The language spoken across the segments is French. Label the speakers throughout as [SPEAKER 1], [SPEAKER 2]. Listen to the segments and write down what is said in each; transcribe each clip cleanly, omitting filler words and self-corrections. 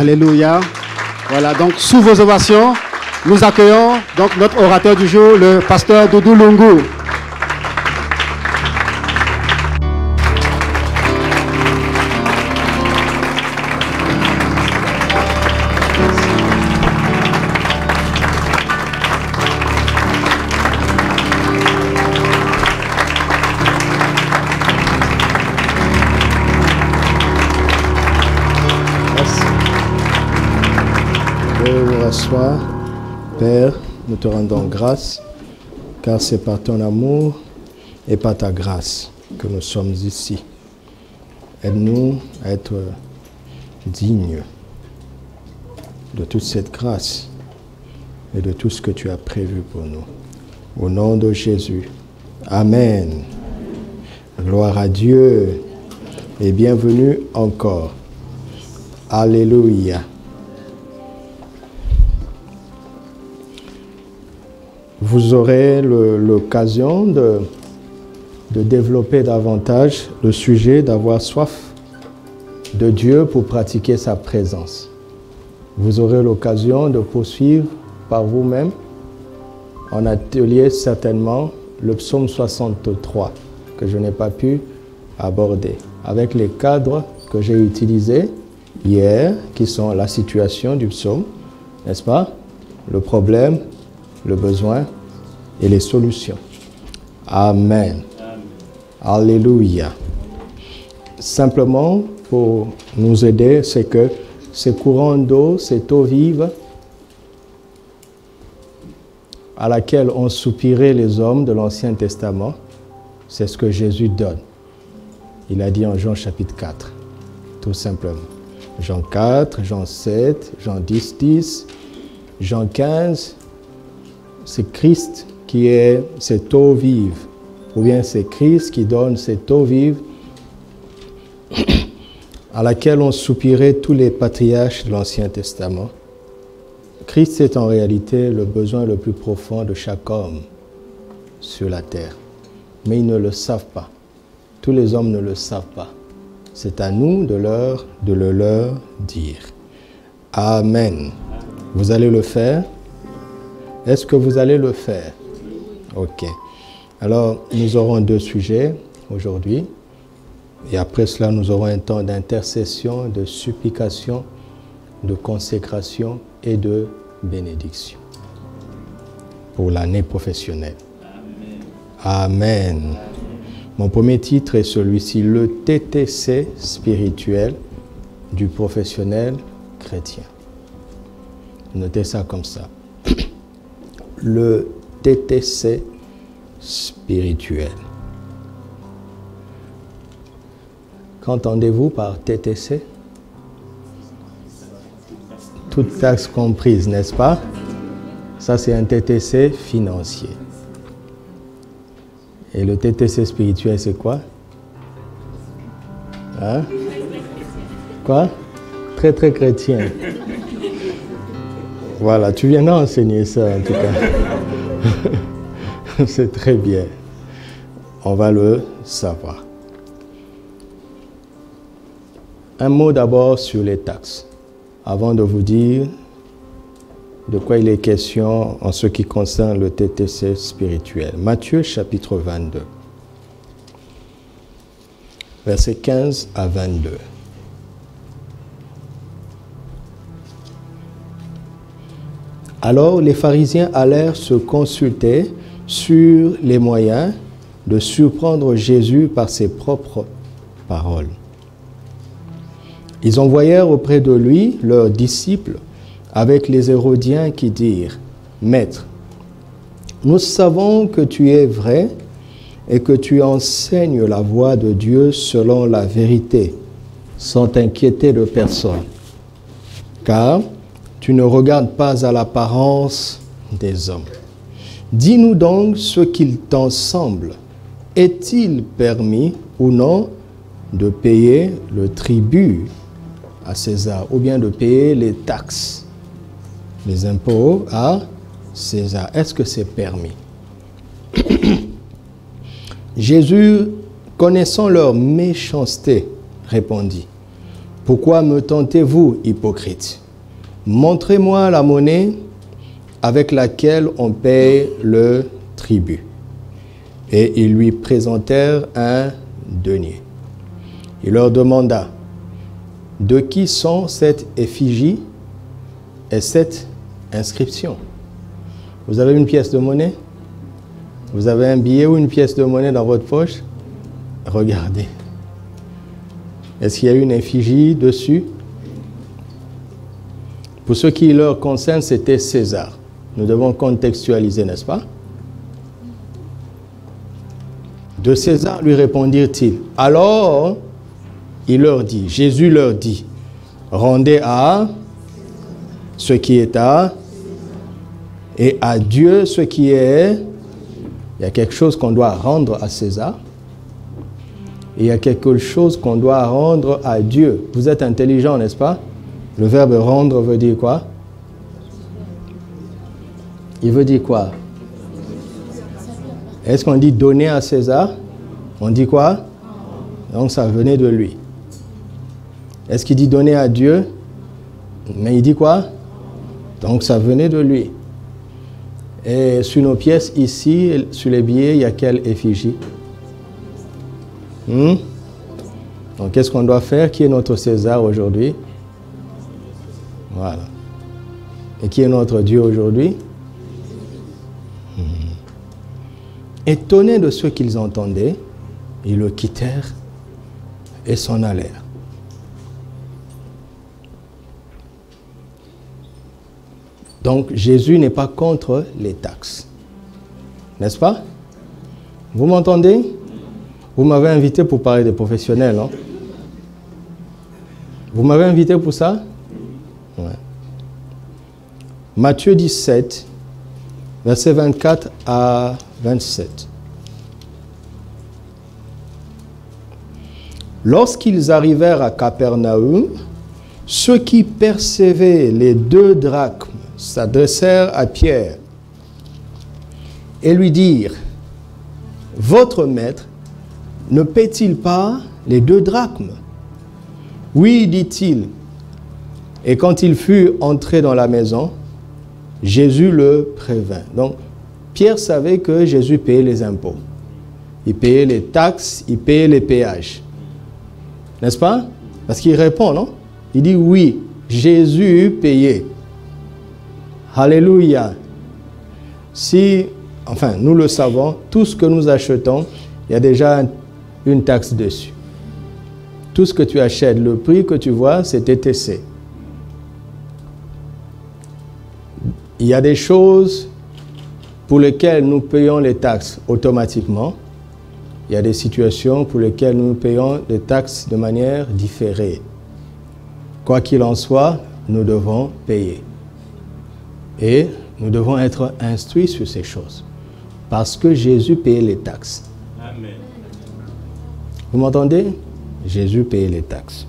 [SPEAKER 1] Alléluia. Voilà, donc sous vos ovations, nous accueillons donc notre orateur du jour, le pasteur Doudou Lungu.
[SPEAKER 2] Sois, Père, nous te rendons grâce, car c'est par ton amour et par ta grâce que nous sommes ici. Aide-nous à être dignes de toute cette grâce et de tout ce que tu as prévu pour nous. Au nom de Jésus. Amen. Gloire à Dieu et bienvenue encore. Alléluia. Vous aurez l'occasion de développer davantage le sujet d'avoir soif de Dieu pour pratiquer sa présence. Vous aurez l'occasion de poursuivre par vous-même en atelier certainement le psaume 63 que je n'ai pas pu aborder avec les cadres que j'ai utilisés hier qui sont la situation du psaume, n'est-ce pas? Le problème, le besoin et les solutions. Amen. Amen. Alléluia. Simplement, pour nous aider, c'est que ces courants d'eau, cette eau vive à laquelle ont soupiré les hommes de l'Ancien Testament, c'est ce que Jésus donne. Il a dit en Jean chapitre 4, tout simplement. Jean 4, Jean 7, Jean 10, 10, Jean 15, c'est Christ qui est cette eau vive, ou bien c'est Christ qui donne cette eau vive à laquelle ont soupiré tous les patriarches de l'Ancien Testament. Christ est en réalité le besoin le plus profond de chaque homme sur la terre. Mais ils ne le savent pas. Tous les hommes ne le savent pas. C'est à nous de le leur dire. Amen. Vous allez le faire? Est-ce que vous allez le faire? Ok. Alors, nous aurons deux sujets aujourd'hui. Et après cela, nous aurons un temps d'intercession, de supplication, de consécration et de bénédiction pour l'année professionnelle. Amen. Amen. Mon premier titre est celui-ci, le TTC spirituel du professionnel chrétien. Notez ça comme ça. Le TTC spirituel. Qu'entendez-vous par TTC? Toute taxe comprise, n'est-ce pas? Ça, c'est un TTC financier. Et le TTC spirituel, c'est quoi? Hein? Quoi? Très, très chrétien. Voilà, tu viens d'enseigner ça en tout cas. C'est très bien. On va le savoir. Un mot d'abord sur les taxes, avant de vous dire de quoi il est question en ce qui concerne le TTC spirituel. Matthieu chapitre 22, versets 15 à 22. Alors les pharisiens allèrent se consulter sur les moyens de surprendre Jésus par ses propres paroles. Ils envoyèrent auprès de lui leurs disciples avec les Hérodiens qui dirent, « Maître, nous savons que tu es vrai et que tu enseignes la voie de Dieu selon la vérité, sans t'inquiéter de personne. Car tu ne regardes pas à l'apparence des hommes. Dis-nous donc ce qu'il t'en semble. Est-il permis ou non de payer le tribut à César, ou bien de payer les taxes, les impôts à César? Est-ce que c'est permis? Jésus, connaissant leur méchanceté, répondit, Pourquoi me tentez-vous, hypocrite? Montrez-moi la monnaie avec laquelle on paye le tribut. Et ils lui présentèrent un denier. Il leur demanda, de qui sont cette effigie et cette inscription? Vous avez une pièce de monnaie? Vous avez un billet ou une pièce de monnaie dans votre poche? Regardez. Est-ce qu'il y a une effigie dessus? Pour ce qui leur concerne, c'était César. Nous devons contextualiser, n'est-ce pas? De César lui répondirent-ils. Alors, il leur dit, Jésus leur dit, rendez à ce qui est à, et à Dieu ce qui est. Il y a quelque chose qu'on doit rendre à César, et il y a quelque chose qu'on doit rendre à Dieu. Vous êtes intelligent, n'est-ce pas? Le verbe rendre veut dire quoi? Il veut dire quoi? Est-ce qu'on dit donner à César? On dit quoi? Donc ça venait de lui. Est-ce qu'il dit donner à Dieu? Mais il dit quoi? Donc ça venait de lui. Et sur nos pièces ici, sur les billets, il y a quelle effigie? Donc qu'est-ce qu'on doit faire? Qui est notre César aujourd'hui? Voilà. Et qui est notre Dieu aujourd'hui? Étonnés de ce qu'ils entendaient, ils le quittèrent et s'en allèrent. Donc Jésus n'est pas contre les taxes. N'est-ce pas? Vous m'entendez? Vous m'avez invité pour parler des professionnels, non? Vous m'avez invité pour ça? Ouais. Matthieu 17, versets 24 à 27. Lorsqu'ils arrivèrent à Capernaum, ceux qui percevaient les 2 drachmes s'adressèrent à Pierre et lui dirent, « Votre maître ne paie-t-il pas les 2 drachmes? » « Oui, dit-il. Et quand il fut entré dans la maison, Jésus le prévint. Donc, Pierre savait que Jésus payait les impôts. Il payait les taxes, il payait les péages. N'est-ce pas? Parce qu'il répond, non? Il dit oui, Jésus payait. Alléluia. Si, enfin, nous le savons, tout ce que nous achetons, il y a déjà une taxe dessus. Tout ce que tu achètes, le prix que tu vois, c'est TTC. Il y a des choses pour lesquelles nous payons les taxes automatiquement. Il y a des situations pour lesquelles nous payons les taxes de manière différée. Quoi qu'il en soit, nous devons payer. Et nous devons être instruits sur ces choses. Parce que Jésus payait les taxes. Amen. Vous m'entendez? Jésus payait les taxes.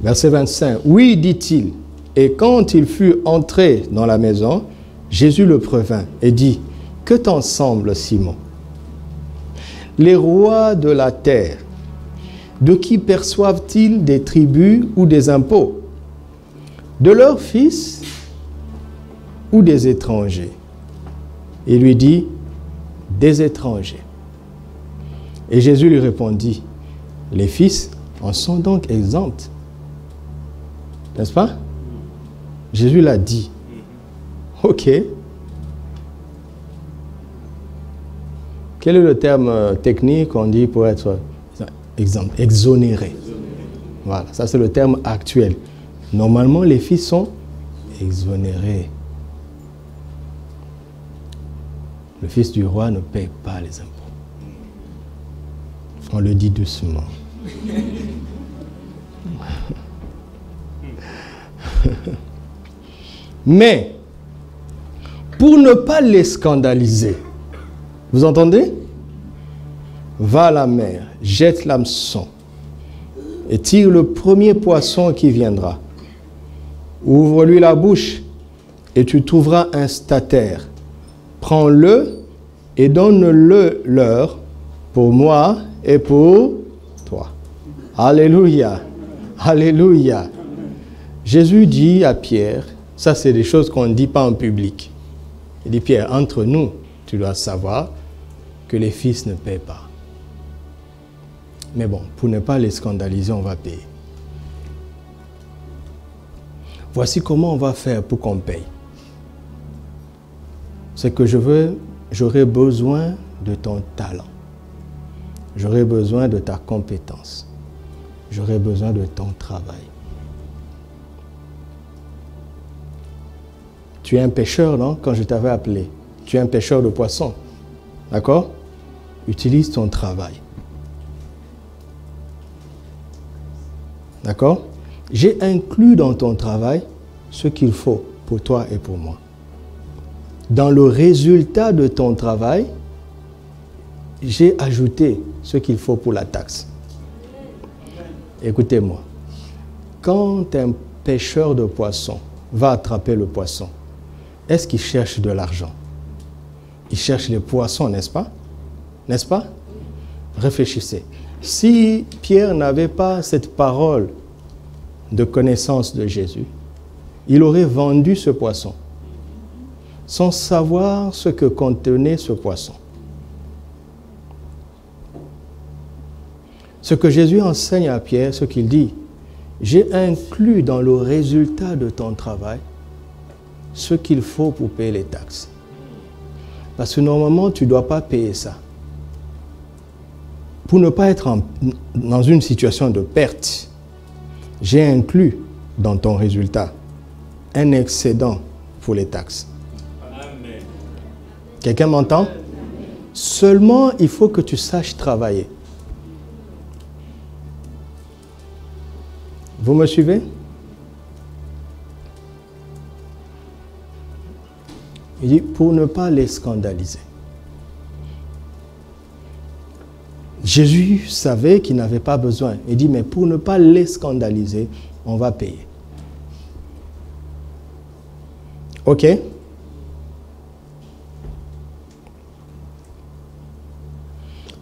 [SPEAKER 2] Verset 25. Oui, dit-il. Et quand il fut entré dans la maison, Jésus le prévint et dit, « Que t'en semble, Simon? Les rois de la terre, de qui perçoivent-ils des tributs ou des impôts? De leurs fils ou des étrangers? » Il lui dit, « Des étrangers. » Et Jésus lui répondit, « Les fils en sont donc exempts. » N'est-ce pas? Jésus l'a dit. Ok. Quel est le terme technique qu'on dit pour être exempt? Exonéré. Voilà, ça c'est le terme actuel. Normalement, les fils sont exonérés. Le fils du roi ne paye pas les impôts. On le dit doucement. Mais, pour ne pas les scandaliser, vous entendez? Va à la mer, jette l'hameçon et tire le premier poisson qui viendra. Ouvre-lui la bouche et tu trouveras un statère. Prends-le et donne-le leur pour moi et pour toi. Alléluia. Alléluia. Jésus dit à Pierre, ça c'est des choses qu'on ne dit pas en public. Il dit, Pierre, entre nous, tu dois savoir que les fils ne paient pas. Mais bon, pour ne pas les scandaliser, on va payer. Voici comment on va faire pour qu'on paye. C'est que j'aurai besoin de ton talent. J'aurai besoin de ta compétence. J'aurai besoin de ton travail. Tu es un pêcheur, non? Quand je t'avais appelé. Tu es un pêcheur de poissons. D'accord? Utilise ton travail. D'accord? J'ai inclus dans ton travail ce qu'il faut pour toi et pour moi. Dans le résultat de ton travail, j'ai ajouté ce qu'il faut pour la taxe. Écoutez-moi. Quand un pêcheur de poissons va attraper le poisson, est-ce qu'il cherche de l'argent? Il cherche les poissons, n'est-ce pas? N'est-ce pas? Réfléchissez. Si Pierre n'avait pas cette parole de connaissance de Jésus, il aurait vendu ce poisson sans savoir ce que contenait ce poisson. Ce que Jésus enseigne à Pierre, ce qu'il dit, j'ai inclus dans le résultat de ton travail ce qu'il faut pour payer les taxes. Parce que normalement, tu ne dois pas payer ça. Pour ne pas être dans une situation de perte, j'ai inclus dans ton résultat un excédent pour les taxes. Amen. Quelqu'un m'entend? Seulement, il faut que tu saches travailler. Vous me suivez? Il dit, pour ne pas les scandaliser. Jésus savait qu'il n'avait pas besoin. Il dit, mais pour ne pas les scandaliser, on va payer. OK?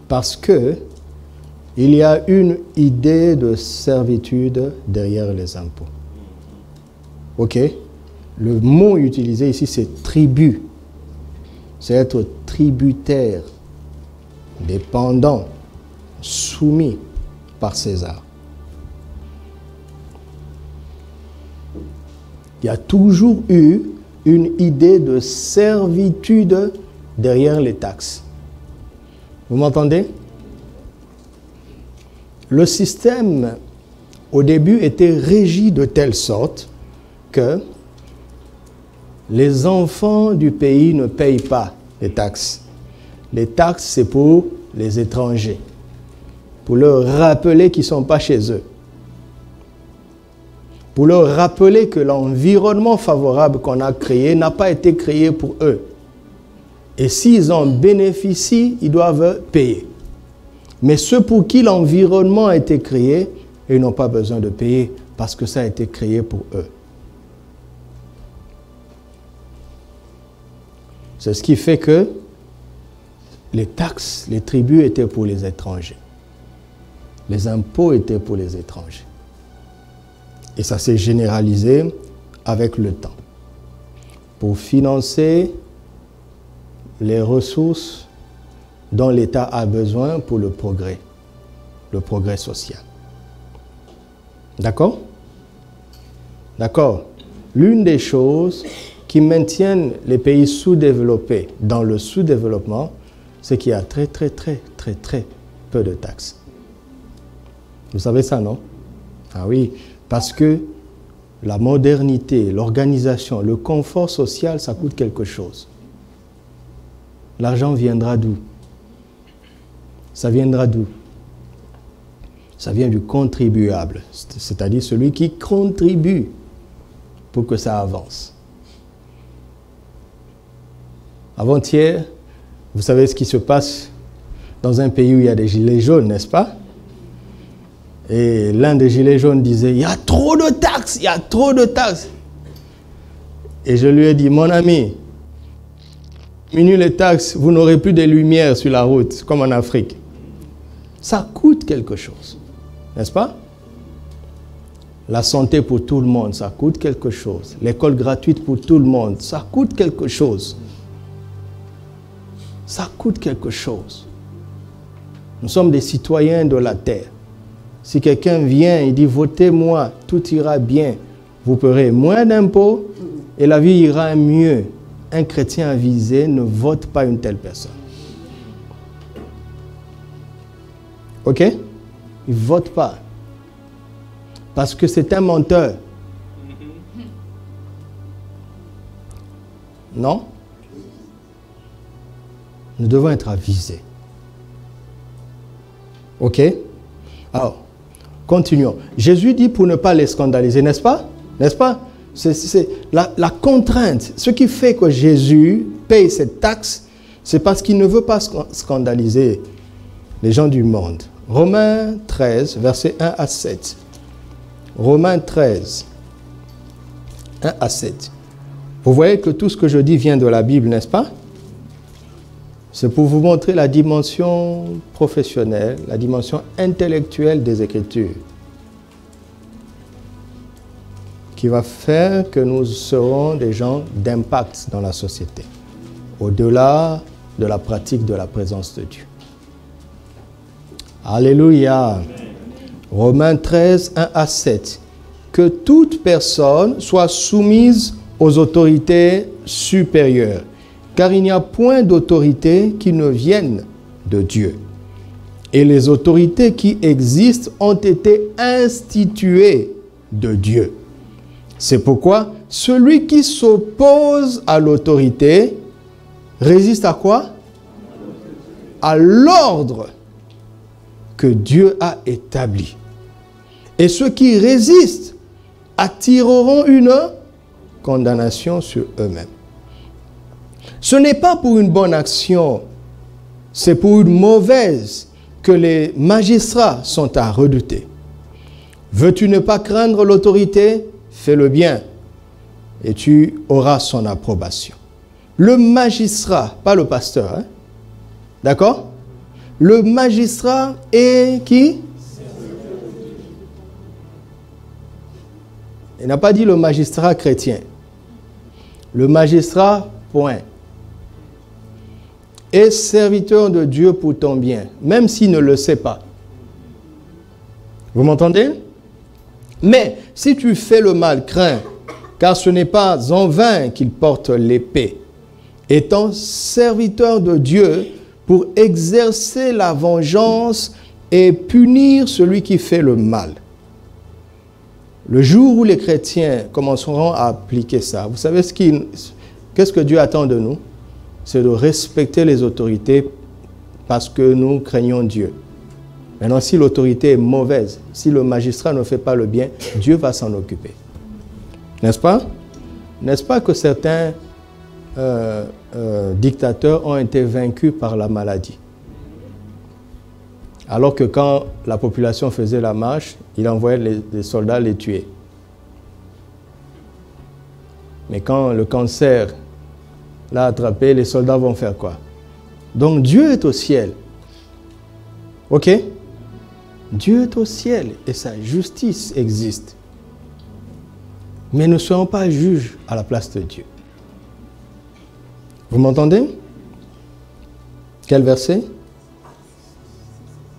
[SPEAKER 2] Parce que il y a une idée de servitude derrière les impôts. OK? Le mot utilisé ici, c'est tribut. C'est être tributaire, dépendant, soumis par César. Il y a toujours eu une idée de servitude derrière les taxes. Vous m'entendez? Le système, au début, était régi de telle sorte que les enfants du pays ne payent pas les taxes. Les taxes, c'est pour les étrangers, pour leur rappeler qu'ils ne sont pas chez eux, pour leur rappeler que l'environnement favorable qu'on a créé n'a pas été créé pour eux. Et s'ils en bénéficient, ils doivent payer. Mais ceux pour qui l'environnement a été créé, ils n'ont pas besoin de payer parce que ça a été créé pour eux. C'est ce qui fait que les taxes, les tribus étaient pour les étrangers. Les impôts étaient pour les étrangers. Et ça s'est généralisé avec le temps. Pour financer les ressources dont l'État a besoin pour le progrès social. D'accord? D'accord. L'une des choses qui maintiennent les pays sous-développés dans le sous-développement, c'est qu'il y a très peu de taxes. Vous savez ça, non? Ah oui, parce que la modernité, l'organisation, le confort social, ça coûte quelque chose. L'argent viendra d'où? Ça viendra d'où? Ça vient du contribuable, c'est-à-dire celui qui contribue pour que ça avance. Avant-hier, vous savez ce qui se passe dans un pays où il y a des gilets jaunes, n'est-ce pas? Et l'un des gilets jaunes disait, il y a trop de taxes, il y a trop de taxes. Et je lui ai dit, mon ami, diminuez les taxes, vous n'aurez plus de lumière sur la route, comme en Afrique. Ça coûte quelque chose. N'est-ce pas? La santé pour tout le monde, ça coûte quelque chose. L'école gratuite pour tout le monde, ça coûte quelque chose. Ça coûte quelque chose. Nous sommes des citoyens de la terre. Si quelqu'un vient et dit « Votez-moi, tout ira bien », vous paierez moins d'impôts et la vie ira mieux. Un chrétien avisé ne vote pas une telle personne. Ok? Il ne vote pas. Parce que c'est un menteur. Non? Nous devons être avisés. Ok? Alors, continuons. Jésus dit pour ne pas les scandaliser, n'est-ce pas? N'est-ce pas? C'est la contrainte. Ce qui fait que Jésus paye cette taxe, c'est parce qu'il ne veut pas scandaliser les gens du monde. Romains 13, versets 1 à 7. Romains 13, 1 à 7. Vous voyez que tout ce que je dis vient de la Bible, n'est-ce pas? C'est pour vous montrer la dimension professionnelle, la dimension intellectuelle des Écritures, qui va faire que nous serons des gens d'impact dans la société, au-delà de la pratique de la présence de Dieu. Alléluia. Romains 13, 1 à 7. Que toute personne soit soumise aux autorités supérieures, car il n'y a point d'autorité qui ne vienne de Dieu. Et les autorités qui existent ont été instituées de Dieu. C'est pourquoi celui qui s'oppose à l'autorité résiste à quoi? À l'ordre que Dieu a établi. Et ceux qui résistent attireront une condamnation sur eux-mêmes. Ce n'est pas pour une bonne action, c'est pour une mauvaise que les magistrats sont à redouter. Veux-tu ne pas craindre l'autorité? Fais le bien et tu auras son approbation. Le magistrat, pas le pasteur, hein? D'accord? Le magistrat est qui? Il n'a pas dit le magistrat chrétien. Le magistrat, point. Est serviteur de Dieu pour ton bien, même s'il ne le sait pas. Vous m'entendez? Mais si tu fais le mal, crains, car ce n'est pas en vain qu'il porte l'épée. Étant serviteur de Dieu pour exercer la vengeance et punir celui qui fait le mal. Le jour où les chrétiens commenceront à appliquer ça, vous savez qu'est-ce que Dieu attend de nous? C'est de respecter les autorités parce que nous craignons Dieu. Maintenant, si l'autorité est mauvaise, si le magistrat ne fait pas le bien, Dieu va s'en occuper. N'est-ce pas? N'est-ce pas que certains dictateurs ont été vaincus par la maladie? Alors que quand la population faisait la marche, il envoyait les soldats les tuer. Mais quand le cancer l'a attrapé, les soldats vont faire quoi? Donc Dieu est au ciel. Ok? Dieu est au ciel et sa justice existe. Mais ne soyons pas juges à la place de Dieu. Vous m'entendez? Quel verset?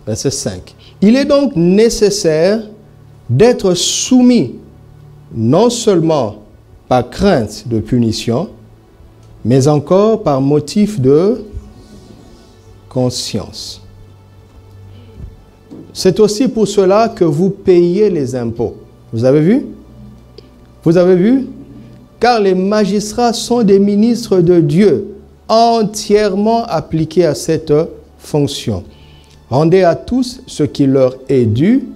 [SPEAKER 2] Verset 5. Il est donc nécessaire d'être soumis, non seulement par crainte de punition, mais encore par motif de conscience. C'est aussi pour cela que vous payez les impôts. Vous avez vu? Vous avez vu? Car les magistrats sont des ministres de Dieu, entièrement appliqués à cette fonction. Rendez à tous ce qui leur est dû,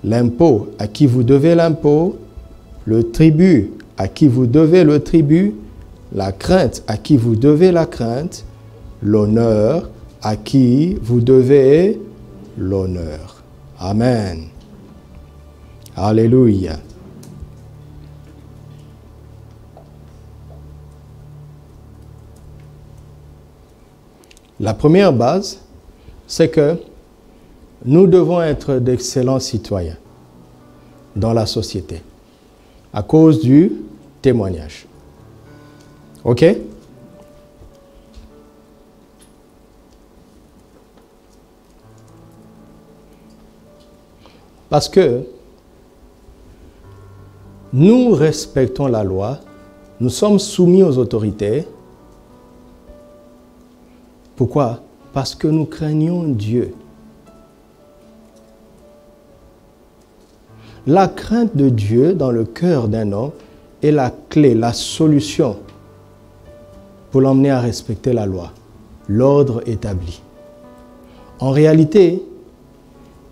[SPEAKER 2] l'impôt à qui vous devez l'impôt, le tribut à qui vous devez le tribut, la crainte à qui vous devez la crainte, l'honneur à qui vous devez l'honneur. Amen. Alléluia. La première base, c'est que nous devons être d'excellents citoyens dans la société à cause du témoignage. OK? Parce que nous respectons la loi, nous sommes soumis aux autorités. Pourquoi? Parce que nous craignons Dieu. La crainte de Dieu dans le cœur d'un homme est la clé, la solution pour l'emmener à respecter la loi, l'ordre établi. En réalité,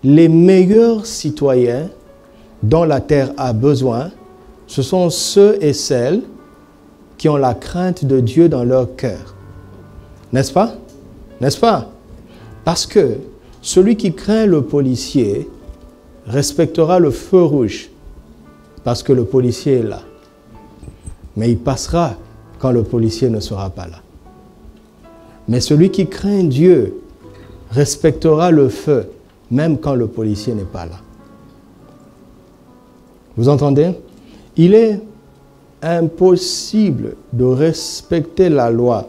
[SPEAKER 2] les meilleurs citoyens dont la terre a besoin, ce sont ceux et celles qui ont la crainte de Dieu dans leur cœur. N'est-ce pas? N'est-ce pas? Parce que celui qui craint le policier respectera le feu rouge parce que le policier est là. Mais il passera quand le policier ne sera pas là. Mais celui qui craint Dieu respectera le feu même quand le policier n'est pas là. Vous entendez? Il est impossible de respecter la loi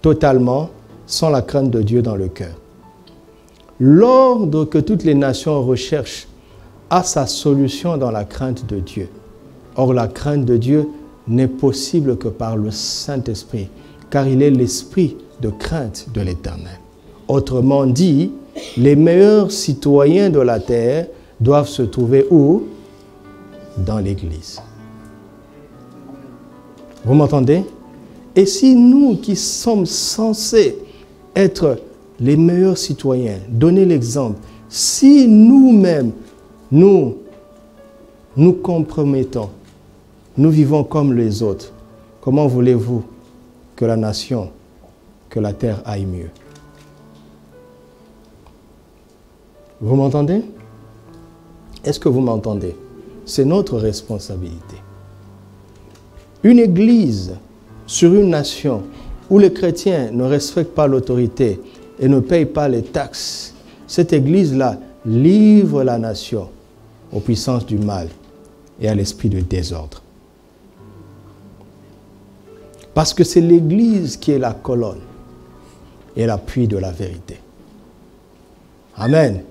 [SPEAKER 2] totalement sans la crainte de Dieu dans le cœur. L'ordre que toutes les nations recherchent a sa solution dans la crainte de Dieu. Or, la crainte de Dieu n'est possible que par le Saint-Esprit, car il est l'esprit de crainte de l'Éternel. Autrement dit, les meilleurs citoyens de la terre doivent se trouver où? Dans l'Église. Vous m'entendez? Et si nous qui sommes censés être les meilleurs citoyens, donner l'exemple, si nous-mêmes, nous compromettons, nous vivons comme les autres, comment voulez-vous que la nation, que la terre aille mieux? Vous m'entendez? Est-ce que vous m'entendez? C'est notre responsabilité. Une église sur une nation où les chrétiens ne respectent pas l'autorité et ne payent pas les taxes, cette église-là livre la nation aux puissances du mal et à l'esprit de désordre. Parce que c'est l'église qui est la colonne et l'appui de la vérité. Amen.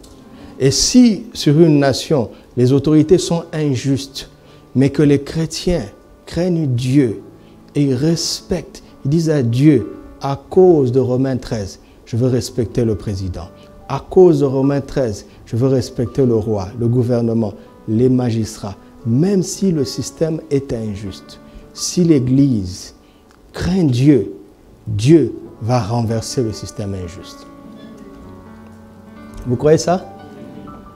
[SPEAKER 2] Et si sur une nation, les autorités sont injustes, mais que les chrétiens craignent Dieu et ils respectent, ils disent à Dieu, à cause de Romains 13, je veux respecter le président. À cause de Romains 13, je veux respecter le roi, le gouvernement, les magistrats, même si le système est injuste. Si l'Église craint Dieu, Dieu va renverser le système injuste. Vous croyez ça?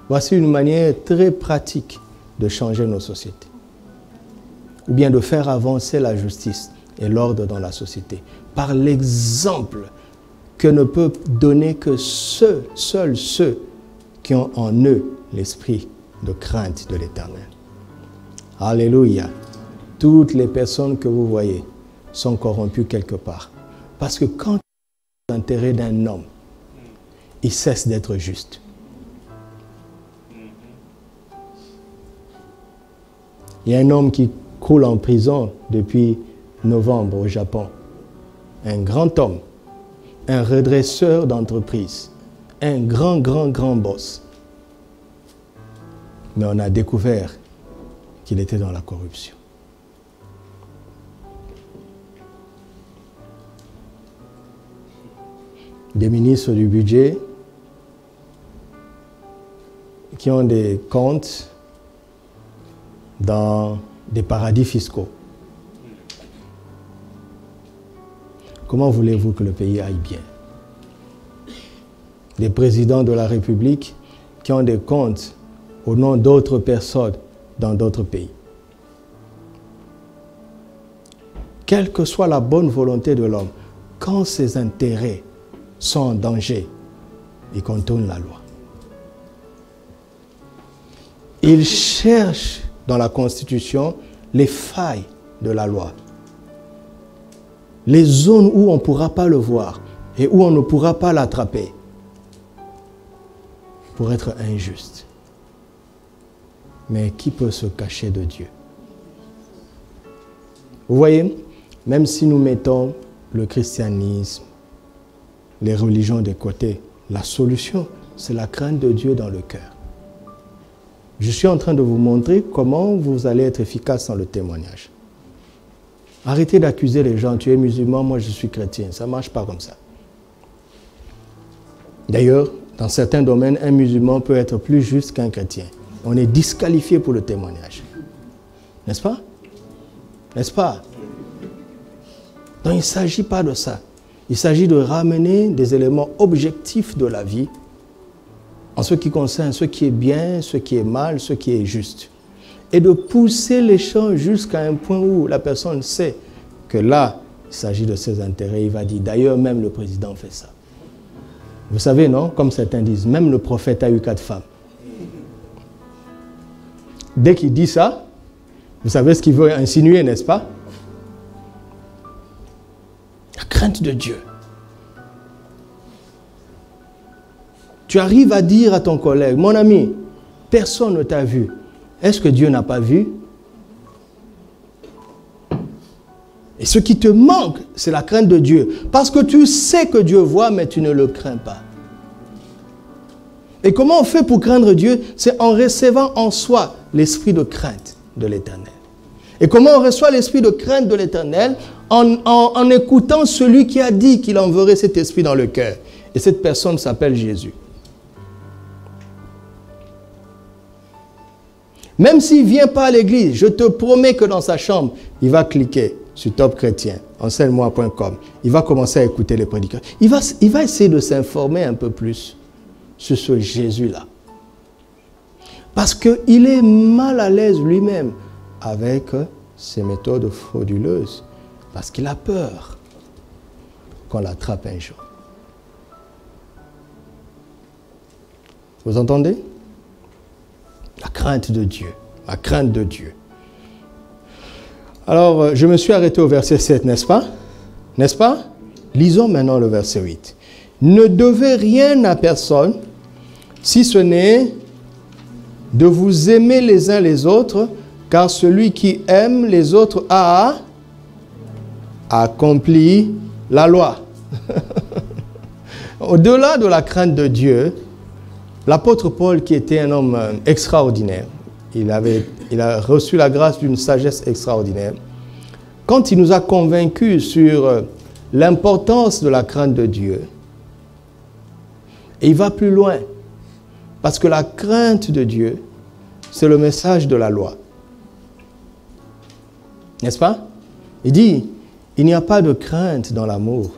[SPEAKER 2] Voici une manière très pratique de changer nos sociétés. Ou bien de faire avancer la justice et l'ordre dans la société. Par l'exemple que ne peuvent donner que seuls ceux qui ont en eux l'esprit de crainte de l'Éternel. Alléluia. Toutes les personnes que vous voyez sont corrompues quelque part. Parce que quand l'intérêt d'un homme, il cesse d'être juste. Il y a un homme qui coule en prison depuis novembre au Japon. Un grand homme, un redresseur d'entreprise, un grand boss. Mais on a découvert qu'il était dans la corruption. Des ministres du budget qui ont des comptes dans des paradis fiscaux. Comment voulez-vous que le pays aille bien? Des présidents de la République qui ont des comptes au nom d'autres personnes dans d'autres pays. Quelle que soit la bonne volonté de l'homme, quand ses intérêts sont en danger, il contourne la loi. Il cherche dans la Constitution les failles de la loi. Les zones où on ne pourra pas le voir et où on ne pourra pas l'attraper pour être injuste. Mais qui peut se cacher de Dieu? Vous voyez, même si nous mettons le christianisme, les religions de côté, la solution, c'est la crainte de Dieu dans le cœur. Je suis en train de vous montrer comment vous allez être efficace dans le témoignage. Arrêtez d'accuser les gens, tu es musulman, moi je suis chrétien. Ça ne marche pas comme ça. D'ailleurs, dans certains domaines, un musulman peut être plus juste qu'un chrétien. On est disqualifié pour le témoignage. N'est-ce pas? N'est-ce pas? Donc il ne s'agit pas de ça. Il s'agit de ramener des éléments objectifs de la vie en ce qui concerne ce qui est bien, ce qui est mal, ce qui est juste. Et de pousser l'échange jusqu'à un point où la personne sait que là, il s'agit de ses intérêts. Il va dire, d'ailleurs, même le président fait ça. Vous savez, non? Comme certains disent, même le prophète a eu 4 femmes. Dès qu'il dit ça, vous savez ce qu'il veut insinuer, n'est-ce pas? La crainte de Dieu. Tu arrives à dire à ton collègue, mon ami, personne ne t'a vu. Est-ce que Dieu n'a pas vu? Et ce qui te manque, c'est la crainte de Dieu. Parce que tu sais que Dieu voit, mais tu ne le crains pas. Et comment on fait pour craindre Dieu? C'est en recevant en soi l'esprit de crainte de l'Éternel. Et comment on reçoit l'esprit de crainte de l'Éternel? En écoutant celui qui a dit qu'il enverrait cet esprit dans le cœur. Et cette personne s'appelle Jésus. Même s'il ne vient pas à l'église, je te promets que dans sa chambre, il va cliquer sur Top Chrétien, enseigne-moi.com. Il va commencer à écouter les prédicateurs. Il va essayer de s'informer un peu plus sur ce Jésus-là. Parce qu'il est mal à l'aise lui-même avec ces méthodes frauduleuses. Parce qu'il a peur qu'on l'attrape un jour. Vous entendez? La crainte de Dieu. La crainte de Dieu. Alors, je me suis arrêté au verset 7, n'est-ce pas? N'est-ce pas? Lisons maintenant le verset 8. Ne devez rien à personne, si ce n'est de vous aimer les uns les autres, car celui qui aime les autres a accompli la loi. Au-delà de la crainte de Dieu, l'apôtre Paul, qui était un homme extraordinaire, il a reçu la grâce d'une sagesse extraordinaire. Quand il nous a convaincus sur l'importance de la crainte de Dieu, et il va plus loin, parce que la crainte de Dieu, c'est le message de la loi. N'est-ce pas? Il dit, il n'y a pas de crainte dans l'amour,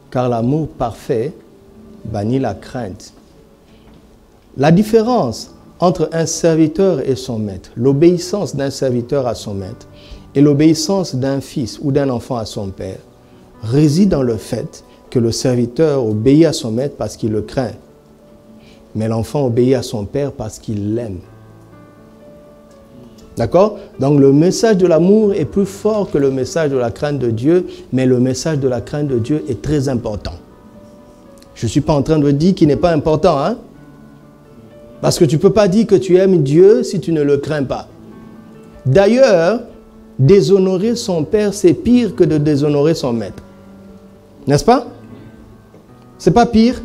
[SPEAKER 2] car l'amour parfait bannit la crainte. La différence entre un serviteur et son maître, l'obéissance d'un serviteur à son maître et l'obéissance d'un fils ou d'un enfant à son père, réside dans le fait que le serviteur obéit à son maître parce qu'il le craint, mais l'enfant obéit à son père parce qu'il l'aime. D'accord? Donc le message de l'amour est plus fort que le message de la crainte de Dieu, mais le message de la crainte de Dieu est très important. Je ne suis pas en train de dire qu'il n'est pas important, hein? Parce que tu ne peux pas dire que tu aimes Dieu si tu ne le crains pas. D'ailleurs, déshonorer son père, c'est pire que de déshonorer son maître. N'est-ce pas? C'est pas pire?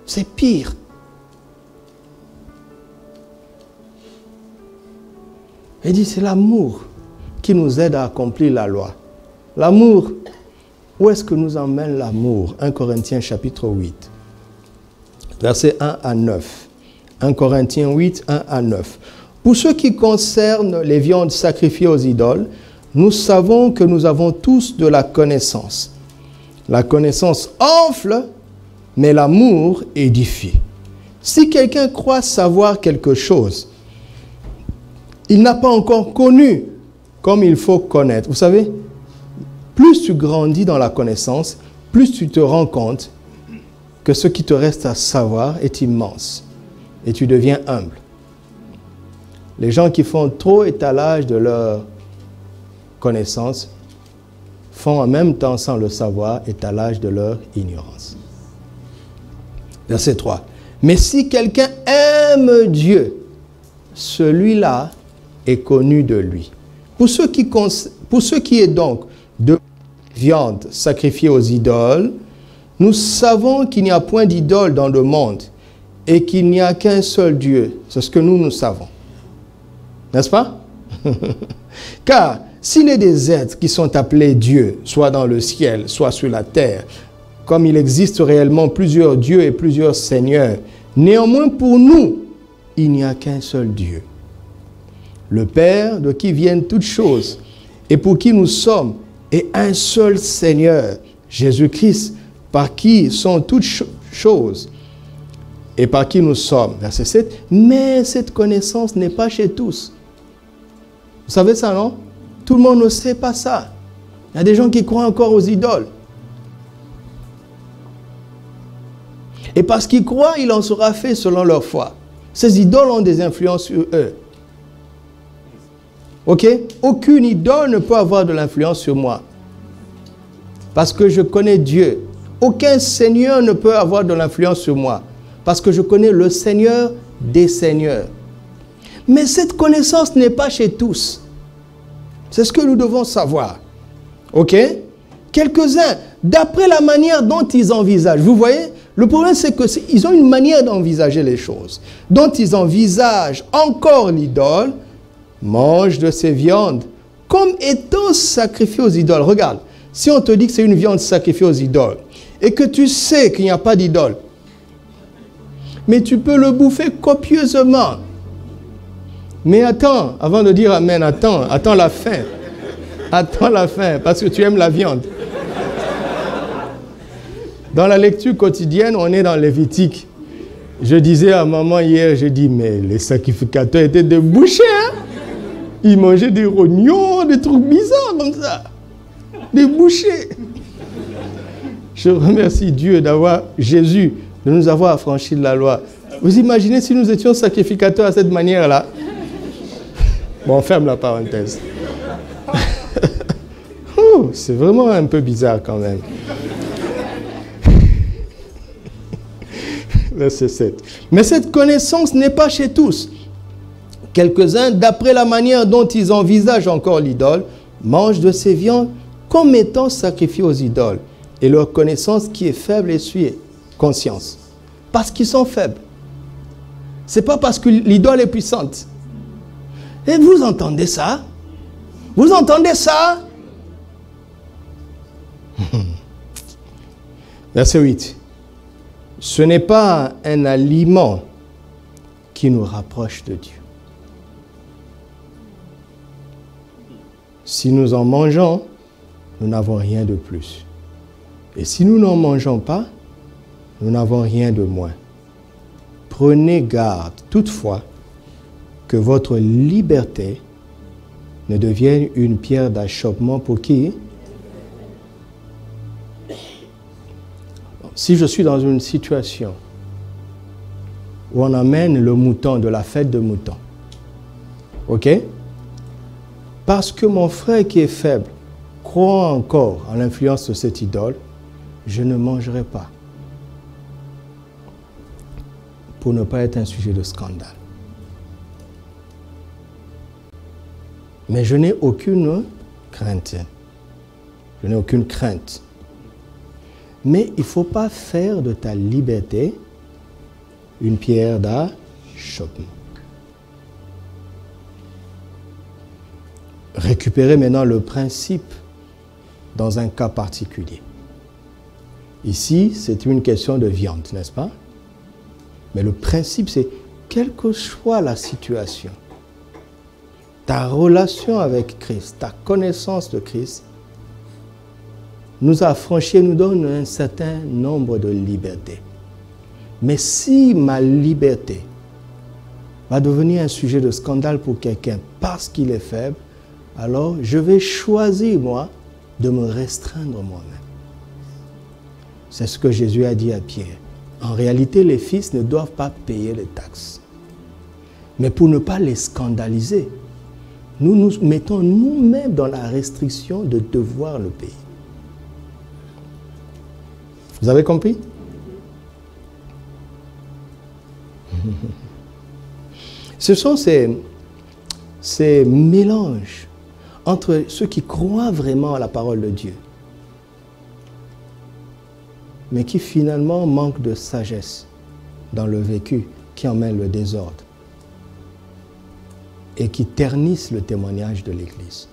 [SPEAKER 2] C'est pire. Il dit, c'est l'amour qui nous aide à accomplir la loi. L'amour, où est-ce que nous emmène l'amour? 1 Corinthiens chapitre 8, versets 1 à 9. 1 Corinthiens 8, 1 à 9. Pour ce qui concerne les viandes sacrifiées aux idoles, nous savons que nous avons tous de la connaissance. La connaissance enfle, mais l'amour édifie. Si quelqu'un croit savoir quelque chose, il n'a pas encore connu comme il faut connaître. Vous savez, plus tu grandis dans la connaissance, plus tu te rends compte que ce qui te reste à savoir est immense. Et tu deviens humble. Les gens qui font trop étalage de leur connaissance font en même temps, sans le savoir, étalage de leur ignorance. Verset 3. Mais si quelqu'un aime Dieu, celui-là est connu de lui. Pour ce qui est donc de viande sacrifiée aux idoles, nous savons qu'il n'y a point d'idole dans le monde et qu'il n'y a qu'un seul Dieu. C'est ce que nous savons. N'est-ce pas? Car s'il est des êtres qui sont appelés dieux, soit dans le ciel, soit sur la terre, comme il existe réellement plusieurs dieux et plusieurs seigneurs, néanmoins pour nous, il n'y a qu'un seul Dieu. Le Père de qui viennent toutes choses et pour qui nous sommes, et un seul Seigneur, Jésus-Christ, par qui sont toutes choses et par qui nous sommes. Verset 7. Mais cette connaissance n'est pas chez tous. Vous savez ça, non? Tout le monde ne sait pas ça. Il y a des gens qui croient encore aux idoles. Et parce qu'ils croient, il en sera fait selon leur foi. Ces idoles ont des influences sur eux. Ok? Aucune idole ne peut avoir de l'influence sur moi. Parce que je connais Dieu. Aucun Seigneur ne peut avoir de l'influence sur moi. Parce que je connais le Seigneur des Seigneurs. Mais cette connaissance n'est pas chez tous. C'est ce que nous devons savoir. Ok? Quelques-uns, d'après la manière dont ils envisagent. Vous voyez? Le problème, c'est qu'ils ont une manière d'envisager les choses. Dont ils envisagent encore l'idole, mangent de ces viandes, comme étant sacrifiées aux idoles. Regarde, si on te dit que c'est une viande sacrifiée aux idoles, et que tu sais qu'il n'y a pas d'idole, mais tu peux le bouffer copieusement. Mais attends, avant de dire Amen, attends la fin. Attends la fin, parce que tu aimes la viande. Dans la lecture quotidienne, on est dans Lévitique. Je disais à maman hier, je dis, mais les sacrificateurs étaient des bouchers, hein? Ils mangeaient des rognons, des trucs bizarres comme ça. Des bouchers. Je remercie Dieu d'avoir, Jésus, de nous avoir affranchis de la loi. Vous imaginez si nous étions sacrificateurs à cette manière-là? Bon, on ferme la parenthèse. Oh, c'est vraiment un peu bizarre quand même. Verset 7. Mais cette connaissance n'est pas chez tous. Quelques-uns, d'après la manière dont ils envisagent encore l'idole, mangent de ces viandes comme étant sacrifiées aux idoles. Et leur connaissance qui est faible est suée. Conscience. Parce qu'ils sont faibles. Ce n'est pas parce que l'idole est puissante. Et vous entendez ça? Vous entendez ça? Verset 8. Ce n'est pas un aliment qui nous rapproche de Dieu. Si nous en mangeons, nous n'avons rien de plus. Et si nous n'en mangeons pas, nous n'avons rien de moins. Prenez garde, toutefois, que votre liberté ne devienne une pierre d'achoppement pour qui? Si je suis dans une situation où on amène le mouton de la fête de moutons, ok? Parce que mon frère qui est faible croit encore en l'influence de cette idole, je ne mangerai pas. Pour ne pas être un sujet de scandale. Mais je n'ai aucune crainte. Je n'ai aucune crainte. Mais il ne faut pas faire de ta liberté une pierre d'achoppement. Récupérer maintenant le principe dans un cas particulier. Ici, c'est une question de viande, n'est-ce pas? Mais le principe, c'est quelle que soit la situation, ta relation avec Christ, ta connaissance de Christ, nous affranchit et nous donne un certain nombre de libertés. Mais si ma liberté va devenir un sujet de scandale pour quelqu'un parce qu'il est faible, alors je vais choisir, moi, de me restreindre moi-même. C'est ce que Jésus a dit à Pierre. En réalité, les fils ne doivent pas payer les taxes. Mais pour ne pas les scandaliser, nous nous mettons nous-mêmes dans la restriction de devoir le payer. Vous avez compris? Ce sont ces mélanges entre ceux qui croient vraiment à la parole de Dieu, mais qui finalement manquent de sagesse dans le vécu, qui emmènent le désordre et qui ternissent le témoignage de l'Église.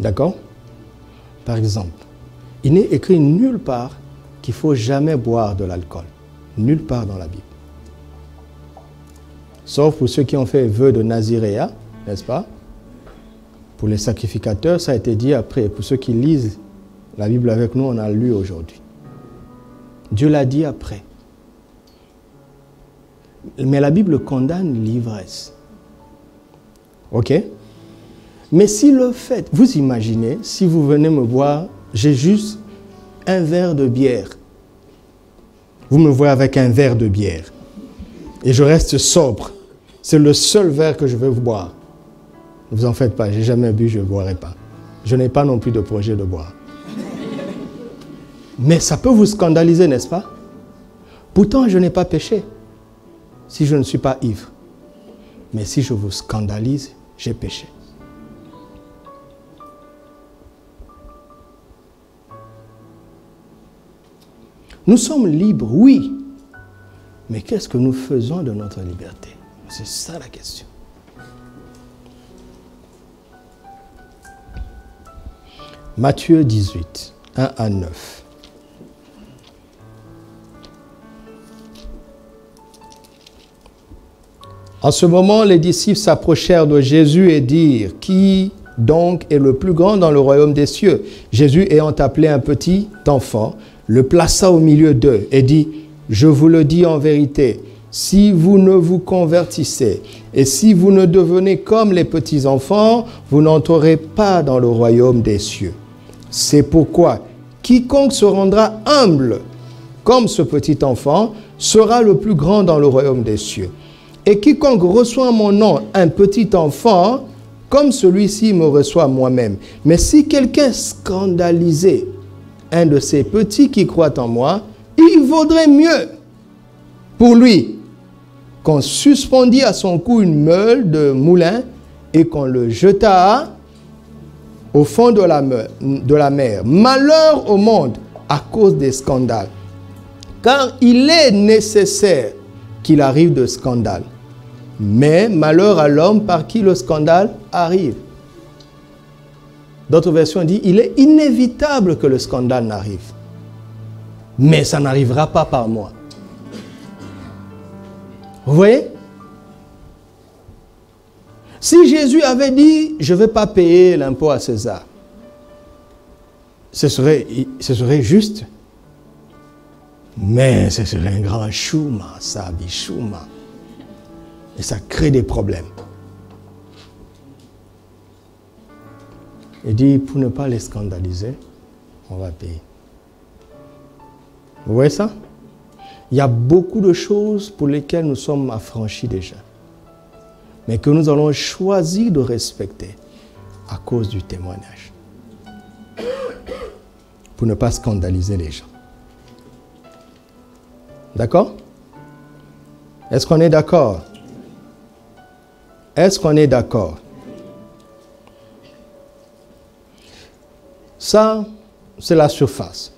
[SPEAKER 2] D'accord? Par exemple, il n'est écrit nulle part qu'il ne faut jamais boire de l'alcool. Nulle part dans la Bible. Sauf pour ceux qui ont fait vœu de Naziréa, n'est-ce pas? Pour les sacrificateurs, ça a été dit après. Pour ceux qui lisent la Bible avec nous, on a lu aujourd'hui. Dieu l'a dit après. Mais la Bible condamne l'ivresse. Ok? Mais si le fait, vous imaginez, si vous venez me boire, j'ai juste un verre de bière. Vous me voyez avec un verre de bière. Et je reste sobre. C'est le seul verre que je veux boire. Ne vous en faites pas, je n'ai jamais bu, je ne boirai pas. Je n'ai pas non plus de projet de boire. Mais ça peut vous scandaliser, n'est-ce pas? Pourtant, je n'ai pas péché si je ne suis pas ivre. Mais si je vous scandalise, j'ai péché. Nous sommes libres, oui. Mais qu'est-ce que nous faisons de notre liberté? C'est ça la question. Matthieu 18, 1 à 9. En ce moment, les disciples s'approchèrent de Jésus et dirent, « Qui donc est le plus grand dans le royaume des cieux ?» Jésus, ayant appelé un petit enfant, le plaça au milieu d'eux et dit, « Je vous le dis en vérité, si vous ne vous convertissez et si vous ne devenez comme les petits enfants, vous n'entrerez pas dans le royaume des cieux. C'est pourquoi quiconque se rendra humble comme ce petit enfant sera le plus grand dans le royaume des cieux. Et quiconque reçoit en mon nom un petit enfant, comme celui-ci me reçoit moi-même. Mais si quelqu'un scandalisait un de ces petits qui croient en moi, il vaudrait mieux pour lui qu'on suspendît à son cou une meule de moulin et qu'on le jetât au fond de la mer. Malheur au monde à cause des scandales. Car il est nécessaire qu'il arrive de scandale. Mais malheur à l'homme par qui le scandale arrive. D'autres versions disent, il est inévitable que le scandale n'arrive. Mais ça n'arrivera pas par moi. Vous voyez? Si Jésus avait dit, je ne vais pas payer l'impôt à César, ce serait juste. Mais ce serait un grand chouma, ça, bichouma. Et ça crée des problèmes. Il dit, pour ne pas les scandaliser, on va payer. Vous voyez ça? Il y a beaucoup de choses pour lesquelles nous sommes affranchis déjà, mais que nous allons choisir de respecter à cause du témoignage, pour ne pas scandaliser les gens. D'accord? Est-ce qu'on est d'accord? Est-ce qu'on est d'accord? Ça, c'est la surface.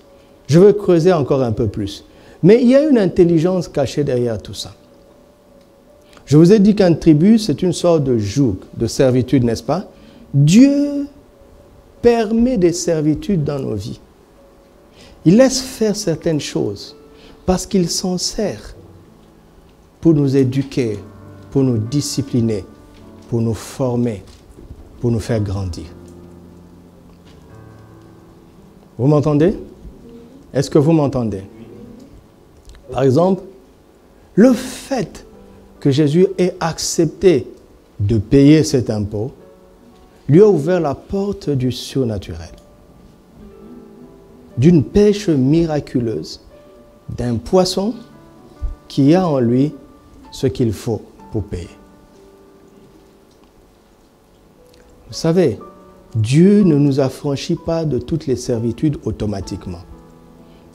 [SPEAKER 2] Je veux creuser encore un peu plus. Mais il y a une intelligence cachée derrière tout ça. Je vous ai dit qu'un tribut, c'est une sorte de joug, de servitude, n'est-ce pas? Dieu permet des servitudes dans nos vies. Il laisse faire certaines choses parce qu'il s'en sert pour nous éduquer, pour nous discipliner, pour nous former, pour nous faire grandir. Vous m'entendez? Est-ce que vous m'entendez? Par exemple, le fait que Jésus ait accepté de payer cet impôt lui a ouvert la porte du surnaturel, d'une pêche miraculeuse, d'un poisson qui a en lui ce qu'il faut pour payer. Vous savez, Dieu ne nous affranchit pas de toutes les servitudes automatiquement.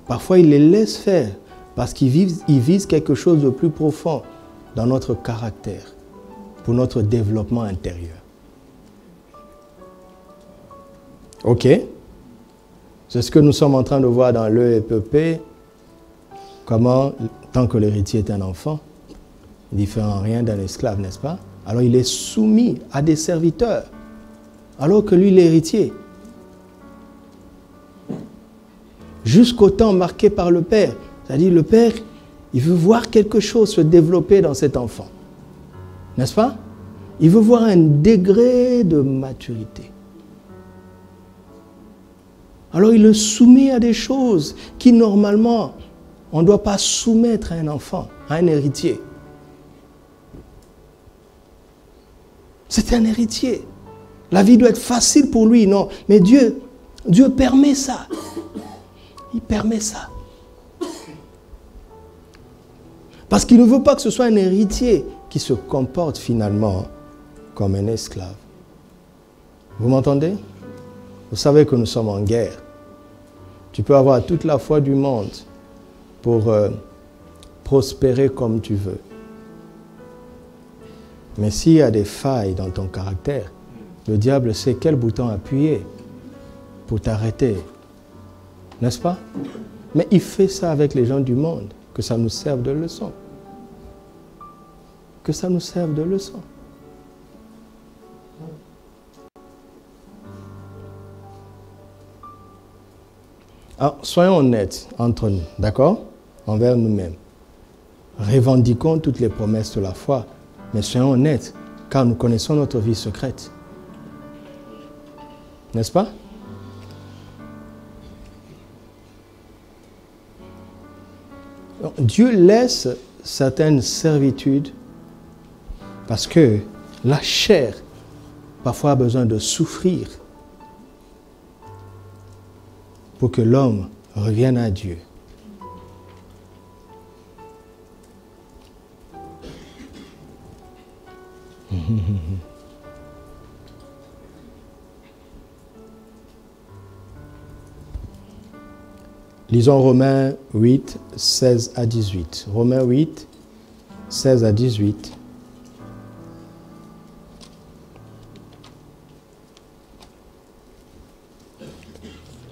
[SPEAKER 2] Parfois, il les laisse faire Parce qu'il vise quelque chose de plus profond dans notre caractère, pour notre développement intérieur. Ok? C'est ce que nous sommes en train de voir dans l'EPP, comment, tant que l'héritier est un enfant, il ne diffère en rien d'un esclave, n'est-ce pas? Alors il est soumis à des serviteurs, alors que lui, l'héritier, jusqu'au temps marqué par le Père, c'est-à-dire le Père, il veut voir quelque chose se développer dans cet enfant, n'est-ce pas? Il veut voir un degré de maturité. Alors il le soumet à des choses qui normalement, on ne doit pas soumettre à un enfant, à un héritier. C'est un héritier. La vie doit être facile pour lui, non. Mais Dieu permet ça. Il permet ça. Parce qu'il ne veut pas que ce soit un héritier qui se comporte finalement comme un esclave. Vous m'entendez? Vous savez que nous sommes en guerre. Tu peux avoir toute la foi du monde pour prospérer comme tu veux. Mais s'il y a des failles dans ton caractère, le diable sait quel bouton appuyer pour t'arrêter. N'est-ce pas? Mais il fait ça avec les gens du monde, que ça nous serve de leçon. Que ça nous serve de leçon. Alors, soyons honnêtes entre nous, d'accord? Envers nous-mêmes. Revendiquons toutes les promesses de la foi, mais soyons honnêtes, car nous connaissons notre vie secrète. N'est-ce pas? Donc, Dieu laisse certaines servitudes parce que la chair, parfois, a besoin de souffrir pour que l'homme revienne à Dieu. Lisons Romains 8, 16 à 18. Romains 8, 16 à 18.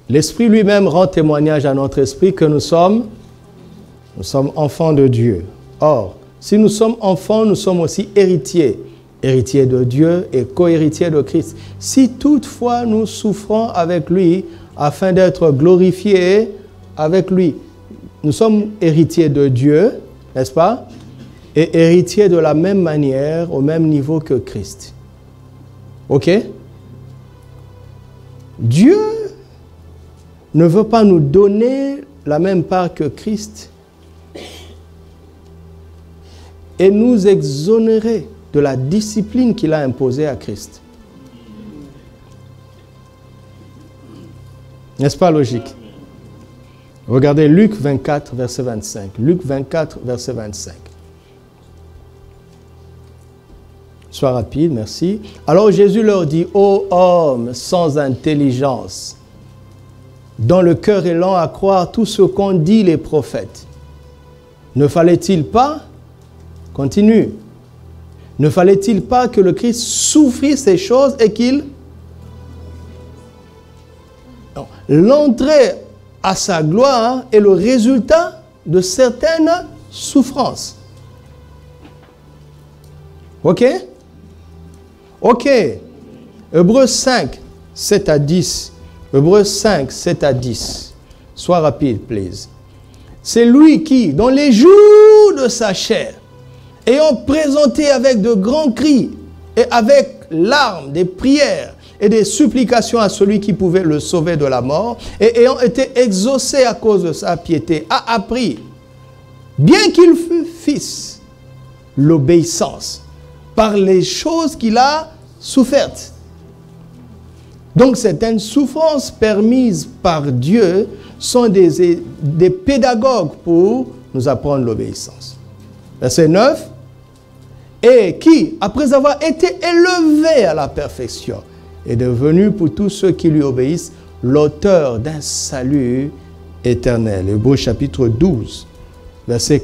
[SPEAKER 2] L'Esprit lui-même rend témoignage à notre esprit que nous sommes enfants de Dieu. Or, si nous sommes enfants, nous sommes aussi héritiers. Héritiers de Dieu et co-héritiers de Christ. Si toutefois nous souffrons avec lui, afin d'être glorifiés avec lui. Nous sommes héritiers de Dieu, n'est-ce pas? Et héritiers de la même manière, au même niveau que Christ. Ok? Dieu ne veut pas nous donner la même part que Christ et nous exonérer de la discipline qu'il a imposée à Christ. N'est-ce pas logique? Regardez Luc 24, verset 25. Luc 24, verset 25. Sois rapide, merci. Alors Jésus leur dit, « Ô homme sans intelligence, dont le cœur est lent à croire tout ce qu'ont dit les prophètes. Ne fallait-il pas, continue, ne fallait-il pas que le Christ souffrit ces choses et qu'il... L'entrée à sa gloire est le résultat de certaines souffrances. Ok? Ok. Hébreux 5, 7 à 10. Hébreux 5, 7 à 10. Sois rapide, please. C'est lui qui, dans les jours de sa chair, ayant présenté avec de grands cris et avec larmes des prières et des supplications à celui qui pouvait le sauver de la mort, et ayant été exaucé à cause de sa piété, a appris, bien qu'il fût fils, l'obéissance par les choses qu'il a souffertes. Donc certaines souffrances permises par Dieu sont des pédagogues pour nous apprendre l'obéissance. Verset 9. Et qui, après avoir été élevé à la perfection, est devenu pour tous ceux qui lui obéissent l'auteur d'un salut éternel. Hébreux chapitre 12, versets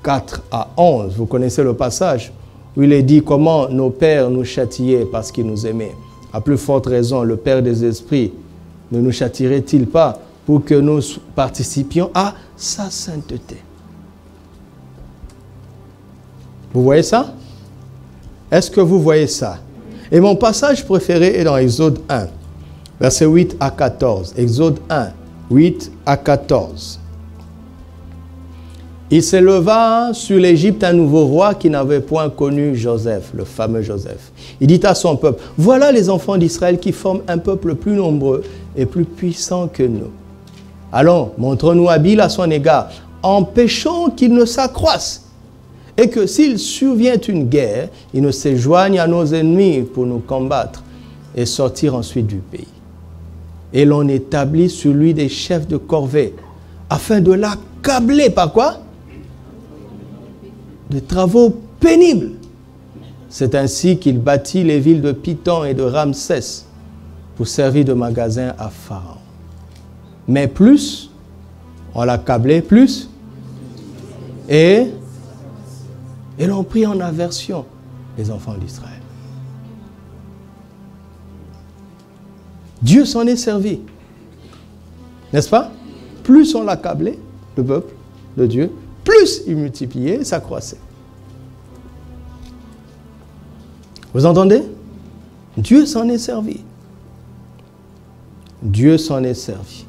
[SPEAKER 2] 4 à 11. Vous connaissez le passage où il est dit comment nos pères nous châtiaient parce qu'ils nous aimaient. À plus forte raison, le Père des esprits ne nous châtierait-il pas pour que nous participions à sa sainteté? Vous voyez ça? Est-ce que vous voyez ça? Et mon passage préféré est dans Exode 1, versets 8 à 14. Exode 1, 8 à 14. Il s'éleva sur l'Égypte un nouveau roi qui n'avait point connu Joseph, le fameux Joseph. Il dit à son peuple, « Voilà les enfants d'Israël qui forment un peuple plus nombreux et plus puissant que nous. Allons, montrons-nous habiles à son égard, empêchons qu'ils ne s'accroissent. Et que s'il survient une guerre, ils ne se joignent à nos ennemis pour nous combattre et sortir ensuite du pays. Et l'on établit sur lui des chefs de corvée, afin de l'accabler par quoi? De travaux pénibles. C'est ainsi qu'il bâtit les villes de Python et de Ramsès pour servir de magasin à Pharaon. Mais plus, on l'accablait plus, et l'on prit en aversion les enfants d'Israël. Dieu s'en est servi. N'est-ce pas? Plus on l'accablait, le peuple de Dieu, plus il multipliait, s'accroissait. Vous entendez? Dieu s'en est servi. Dieu s'en est servi.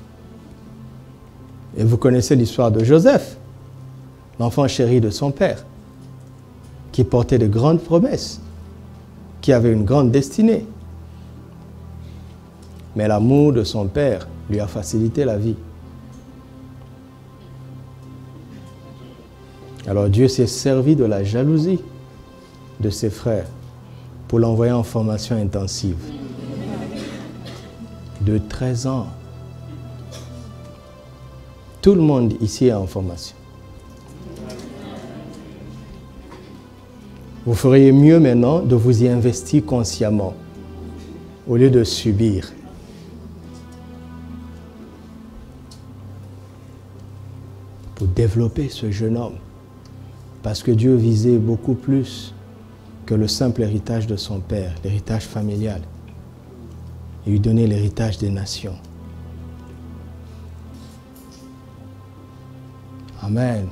[SPEAKER 2] Et vous connaissez l'histoire de Joseph, l'enfant chéri de son père, qui portait de grandes promesses, qui avait une grande destinée. Mais l'amour de son père lui a facilité la vie. Alors Dieu s'est servi de la jalousie de ses frères pour l'envoyer en formation intensive de 13 ans. Tout le monde ici est en formation. Vous feriez mieux maintenant de vous y investir consciemment au lieu de subir. Pour développer ce jeune homme. Parce que Dieu visait beaucoup plus que le simple héritage de son père, l'héritage familial. Il lui donnait l'héritage des nations. Amen.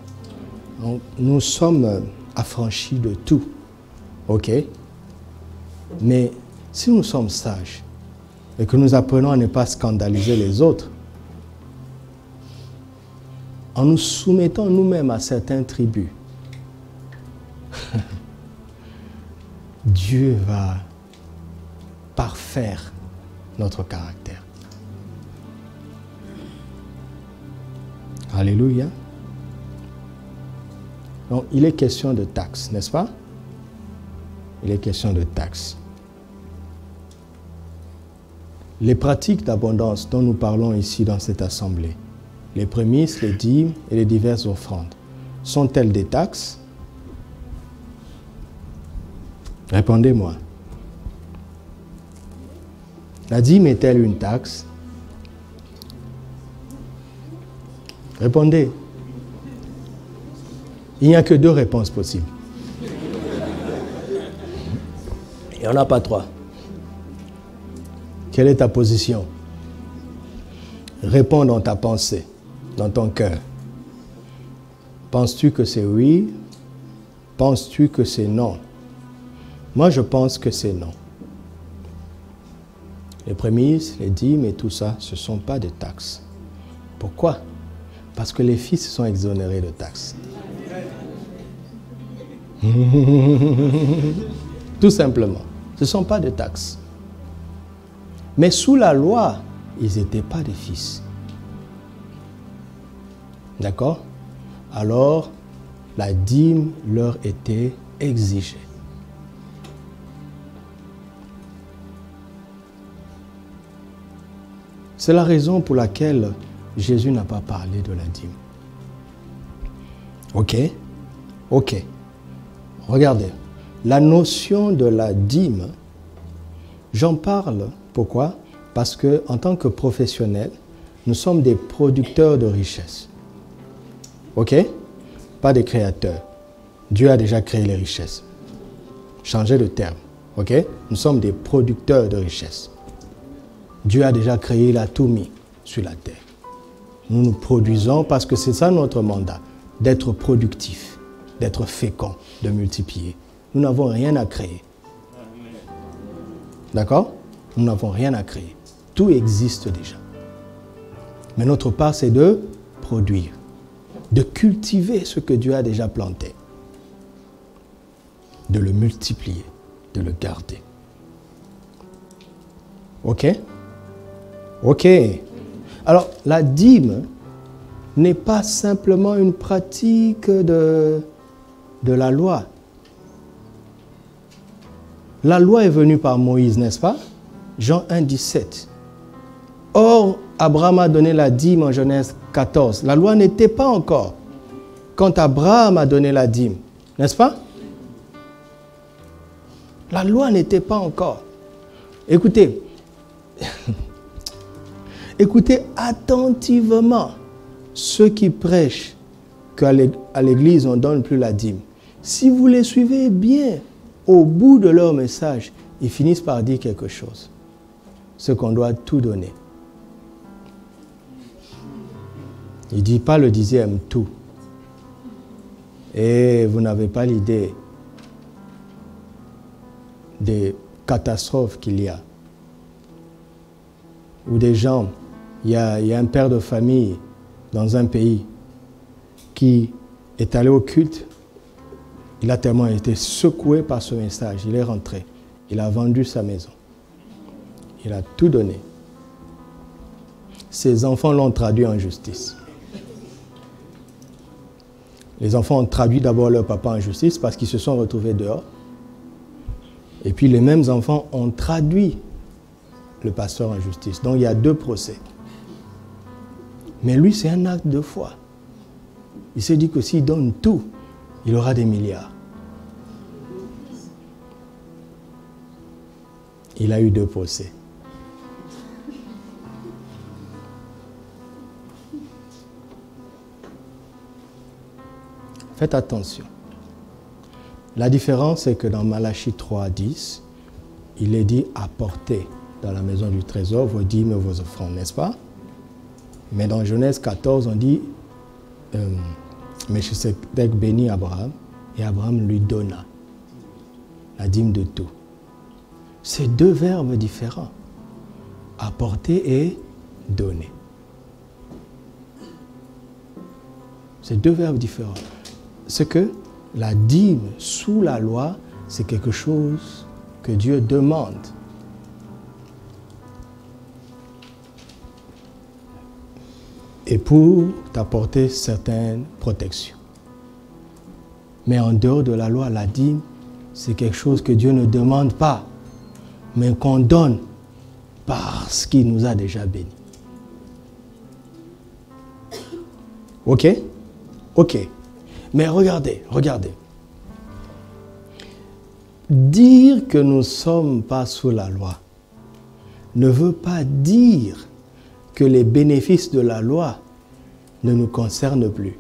[SPEAKER 2] Donc, nous sommes affranchis de tout. OK? Mais si nous sommes sages et que nous apprenons à ne pas scandaliser les autres, en nous soumettant nous-mêmes à certaines tribus, Dieu va parfaire notre caractère. Alléluia. Donc, il est question de taxes, n'est-ce pas? Il est question de taxes. Les pratiques d'abondance dont nous parlons ici dans cette assemblée, les prémices, les dîmes et les diverses offrandes, sont-elles des taxes? Répondez-moi. La dîme est-elle une taxe? Répondez. Il n'y a que 2 réponses possibles. Il n'y en a pas 3. Quelle est ta position? Réponds dans ta pensée, dans ton cœur. Penses-tu que c'est oui? Penses-tu que c'est non? Moi, je pense que c'est non. Les prémices, les dîmes et tout ça, ce ne sont pas des taxes. Pourquoi? Parce que les fils sont exonérés de taxes. Tout simplement. Ce ne sont pas des taxes. Mais sous la loi, ils n'étaient pas des fils. D'accord? Alors, la dîme leur était exigée. C'est la raison pour laquelle Jésus n'a pas parlé de la dîme. Ok? Ok. Regardez. La notion de la dîme, j'en parle. Pourquoi? Parce que en tant que professionnels, nous sommes des producteurs de richesse. Ok? pas des créateurs. Dieu a déjà créé les richesses. Changez de terme, ok? Nous sommes des producteurs de richesses. Dieu a déjà créé, il a tout mis sur la terre. Nous nous produisons parce que c'est ça notre mandat, d'être productif, d'être fécond, de multiplier. Nous n'avons rien à créer. D'accord? Nous n'avons rien à créer. Tout existe déjà. Mais notre part, c'est de produire, de cultiver ce que Dieu a déjà planté, de le multiplier, de le garder. Ok? Ok. Alors, la dîme n'est pas simplement une pratique de la loi. La loi est venue par Moïse, n'est-ce pas? Jean 1, 17. Or, Abraham a donné la dîme en Genèse 14. La loi n'était pas encore quand Abraham a donné la dîme, n'est-ce pas? La loi n'était pas encore. Écoutez, écoutez attentivement ceux qui prêchent qu'à l'église on ne donne plus la dîme. Si vous les suivez bien, au bout de leur message, ils finissent par dire quelque chose. Ce qu'on doit tout donner. Il ne dit pas le dixième, tout. Et vous n'avez pas l'idée des catastrophes qu'il y a. Ou des gens, il y a un père de famille dans un pays qui est allé au culte. Il a tellement été secoué par ce message. Il est rentré. Il a vendu sa maison. Il a tout donné. Ses enfants l'ont traduit en justice. Les enfants ont traduit d'abord leur papa en justice parce qu'ils se sont retrouvés dehors. Et puis les mêmes enfants ont traduit le pasteur en justice. Donc il y a 2 procès. Mais lui, c'est un acte de foi. Il s'est dit que s'il donne tout, il aura des milliards. Il a eu 2 procès. Faites attention. La différence, c'est que dans Malachie 3:10, il est dit « apportez dans la maison du trésor vos dîmes et vos offrandes », n'est-ce pas? Mais dans Genèse 14, on dit « Melchisedec bénit Abraham et Abraham lui donna la dîme de tout ». C'est 2 verbes différents. Apporter et donner. C'est 2 verbes différents. C'est que la dîme sous la loi, c'est quelque chose que Dieu demande. Et pour t'apporter certaines protections. Mais en dehors de la loi, la dîme, c'est quelque chose que Dieu ne demande pas, mais qu'on donne parce qu'il nous a déjà bénis. Ok? Ok. Mais regardez. Dire que nous ne sommes pas sous la loi ne veut pas dire que les bénéfices de la loi ne nous concernent plus.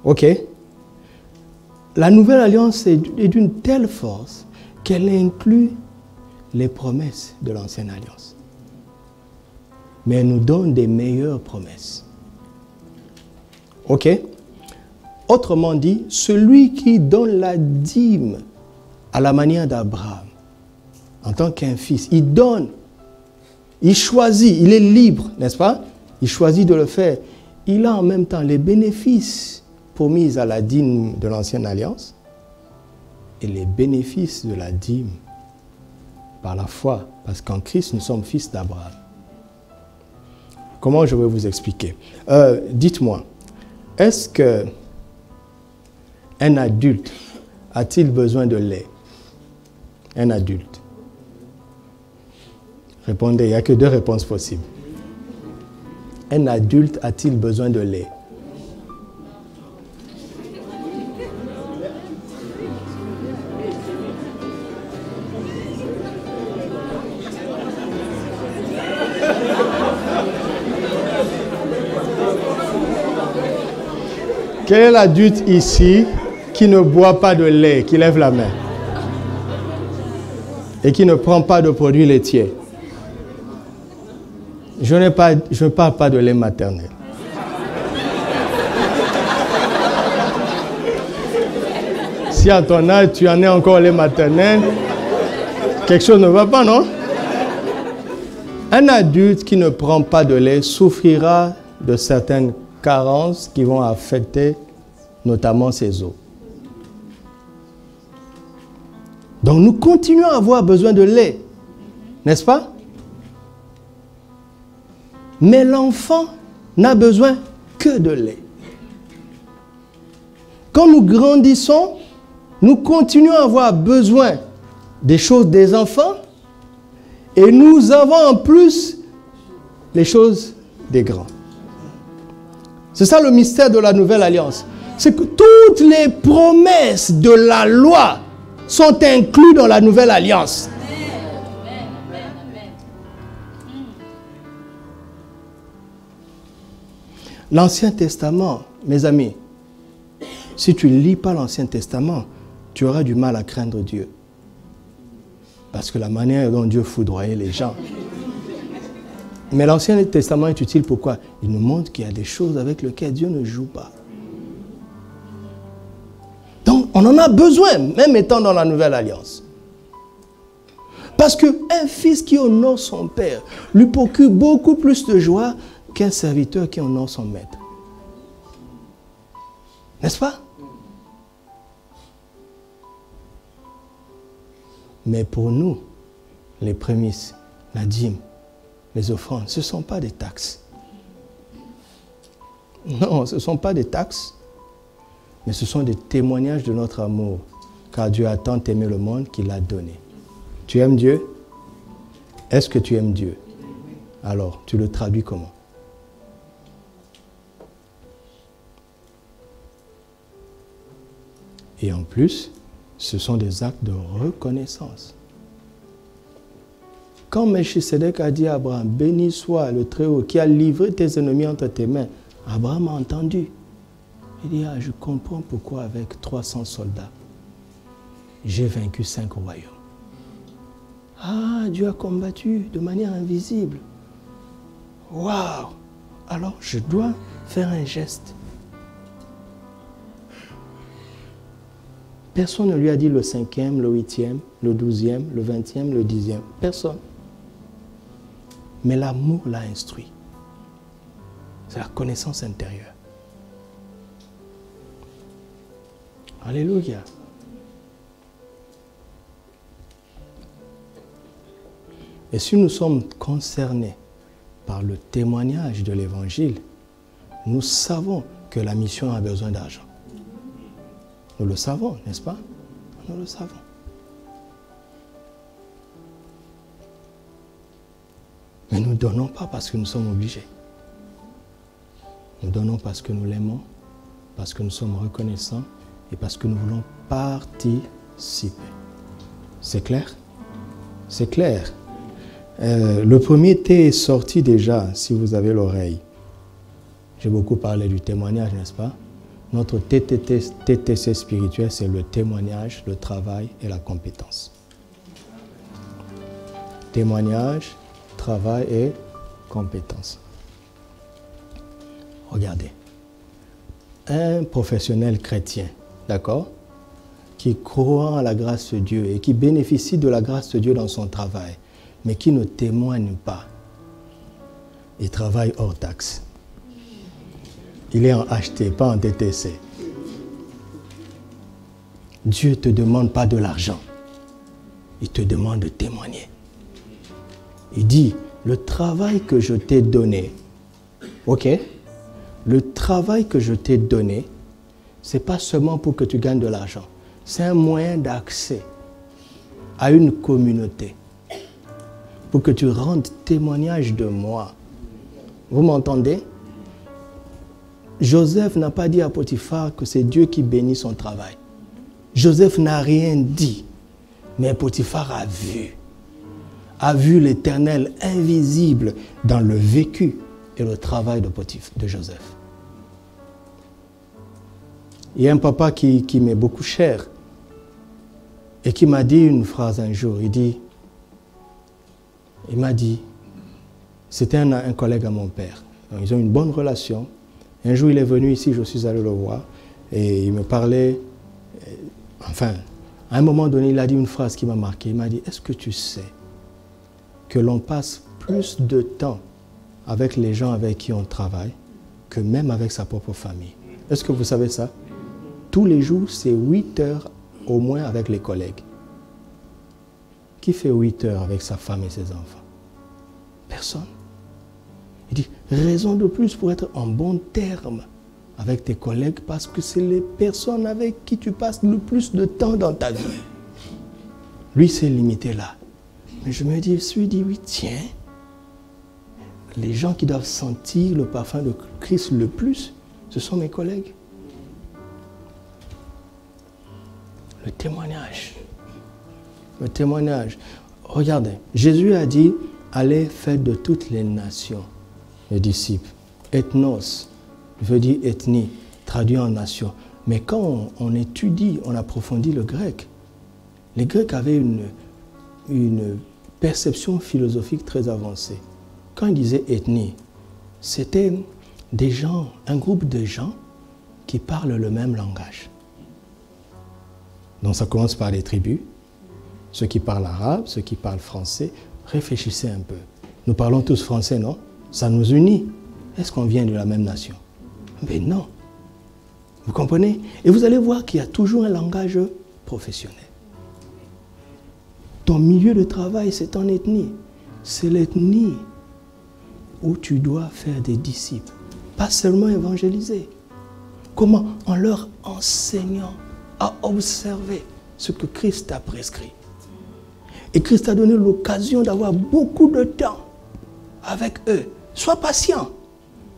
[SPEAKER 2] Ok? La nouvelle alliance est d'une telle force qu'elle inclut les promesses de l'ancienne alliance. Mais elle nous donne des meilleures promesses. Ok? Autrement dit, celui qui donne la dîme à la manière d'Abraham, en tant qu'un fils, il donne, il choisit, il est libre, n'est-ce pas? Il choisit de le faire. Il a en même temps les bénéfices promis à la dîme de l'ancienne alliance et les bénéfices de la dîme par la foi, parce qu'en Christ, nous sommes fils d'Abraham. Comment je vais vous expliquer? Dites-moi, est-ce qu'un adulte a-t-il besoin de lait? Un adulte. Répondez, il n'y a que 2 réponses possibles. Un adulte a-t-il besoin de lait? Quel est l'adulte ici qui ne boit pas de lait, qui lève la main? Et qui ne prend pas de produits laitiers? Je ne parle pas de lait maternel. Si à ton âge, tu en es encore lait maternel, quelque chose ne va pas, non? Un adulte qui ne prend pas de lait souffrira de certaines carences qui vont affecter notamment ses os. Donc nous continuons à avoir besoin de lait, n'est-ce pas? Mais l'enfant n'a besoin que de lait. Quand nous grandissons, nous continuons à avoir besoin des choses des enfants et nous avons en plus les choses des grands. C'est ça le mystère de la nouvelle alliance. C'est que toutes les promesses de la loi sont incluses dans la nouvelle alliance. L'Ancien Testament, mes amis, si tu ne lis pas l'Ancien Testament, tu auras du mal à craindre Dieu. Parce que la manière dont Dieu foudroyait les gens. Mais l'Ancien Testament est utile pourquoi? Il nous montre qu'il y a des choses avec lesquelles Dieu ne joue pas. Donc, on en a besoin, même étant dans la Nouvelle Alliance. Parce qu'un fils qui honore son père lui procure beaucoup plus de joie qu'un serviteur qui honore son maître. N'est-ce pas? Mais pour nous, les prémices, la dîme, les offrandes, ce ne sont pas des taxes. Non, ce ne sont pas des taxes, mais ce sont des témoignages de notre amour, car Dieu a tant aimé le monde qu'il l'a donné. Tu aimes Dieu? Est-ce que tu aimes Dieu? Alors, tu le traduis comment? Et en plus, ce sont des actes de reconnaissance. Quand Melchisedec a dit à Abraham, béni soit le Très-Haut qui a livré tes ennemis entre tes mains, Abraham a entendu. Il dit, ah, je comprends pourquoi avec 300 soldats, j'ai vaincu 5 royaumes. Ah, Dieu a combattu de manière invisible. Waouh! Alors je dois faire un geste. Personne ne lui a dit le 5e, le 8e, le 12e, le 20e, le 10e. Personne. Mais l'amour l'a instruit. C'est la connaissance intérieure. Alléluia. Et si nous sommes concernés par le témoignage de l'Évangile, nous savons que la mission a besoin d'argent. Nous le savons, n'est-ce pas? Nous le savons. Mais nous ne donnons pas parce que nous sommes obligés. Nous donnons parce que nous l'aimons, parce que nous sommes reconnaissants et parce que nous voulons participer. C'est clair? C'est clair. Le premier thé est sorti déjà, si vous avez l'oreille. J'ai beaucoup parlé du témoignage, n'est-ce pas? Notre TTC spirituel, c'est le témoignage, le travail et la compétence. Témoignage, travail et compétence. Regardez. Un professionnel chrétien, d'accord, qui croit en la grâce de Dieu et qui bénéficie de la grâce de Dieu dans son travail, mais qui ne témoigne pas, il travaille hors taxe. Il est en HT, pas en TTC. Dieu ne te demande pas de l'argent. Il te demande de témoigner. Il dit, le travail que je t'ai donné, ok, le travail que je t'ai donné, ce n'est pas seulement pour que tu gagnes de l'argent. C'est un moyen d'accès à une communauté. Pour que tu rendes témoignage de moi. Vous m'entendez? Joseph n'a pas dit à Potiphar que c'est Dieu qui bénit son travail. Joseph n'a rien dit, mais Potiphar a vu l'Éternel invisible dans le vécu et le travail de Joseph. Il y a un papa qui m'est beaucoup cher et qui m'a dit une phrase un jour. Il m'a dit, c'était un collègue à mon père. Donc, ils ont une bonne relation. Un jour, il est venu ici, je suis allé le voir et il me parlait. Enfin, à un moment donné, il a dit une phrase qui m'a marqué. Il m'a dit, est-ce que tu sais que l'on passe plus de temps avec les gens avec qui on travaille que même avec sa propre famille? Est-ce que vous savez ça? Tous les jours, c'est 8 heures au moins avec les collègues. Qui fait 8 heures avec sa femme et ses enfants? Personne. Il dit, raison de plus pour être en bon terme avec tes collègues parce que c'est les personnes avec qui tu passes le plus de temps dans ta vie. Lui, c'est limité là. Mais je me suis dit, oui, tiens, les gens qui doivent sentir le parfum de Christ le plus, ce sont mes collègues. Le témoignage. Le témoignage. Regardez, Jésus a dit, allez, faites de toutes les nations les disciples. Ethnos veut dire ethnie, traduit en nation. Mais quand on étudie, on approfondit le grec, les Grecs avaient une perception philosophique très avancée. Quand ils disaient ethnie, c'était des gens, un groupe de gens qui parlent le même langage. Donc ça commence par les tribus, ceux qui parlent arabe, ceux qui parlent français. Réfléchissez un peu. Nous parlons tous français, non? Ça nous unit. Est-ce qu'on vient de la même nation? Mais non. Vous comprenez? Et vous allez voir qu'il y a toujours un langage professionnel. Ton milieu de travail, c'est ton ethnie. C'est l'ethnie où tu dois faire des disciples. Pas seulement évangéliser. Comment? En leur enseignant à observer ce que Christ a prescrit. Et Christ a donné l'occasion d'avoir beaucoup de temps avec eux. Sois patient.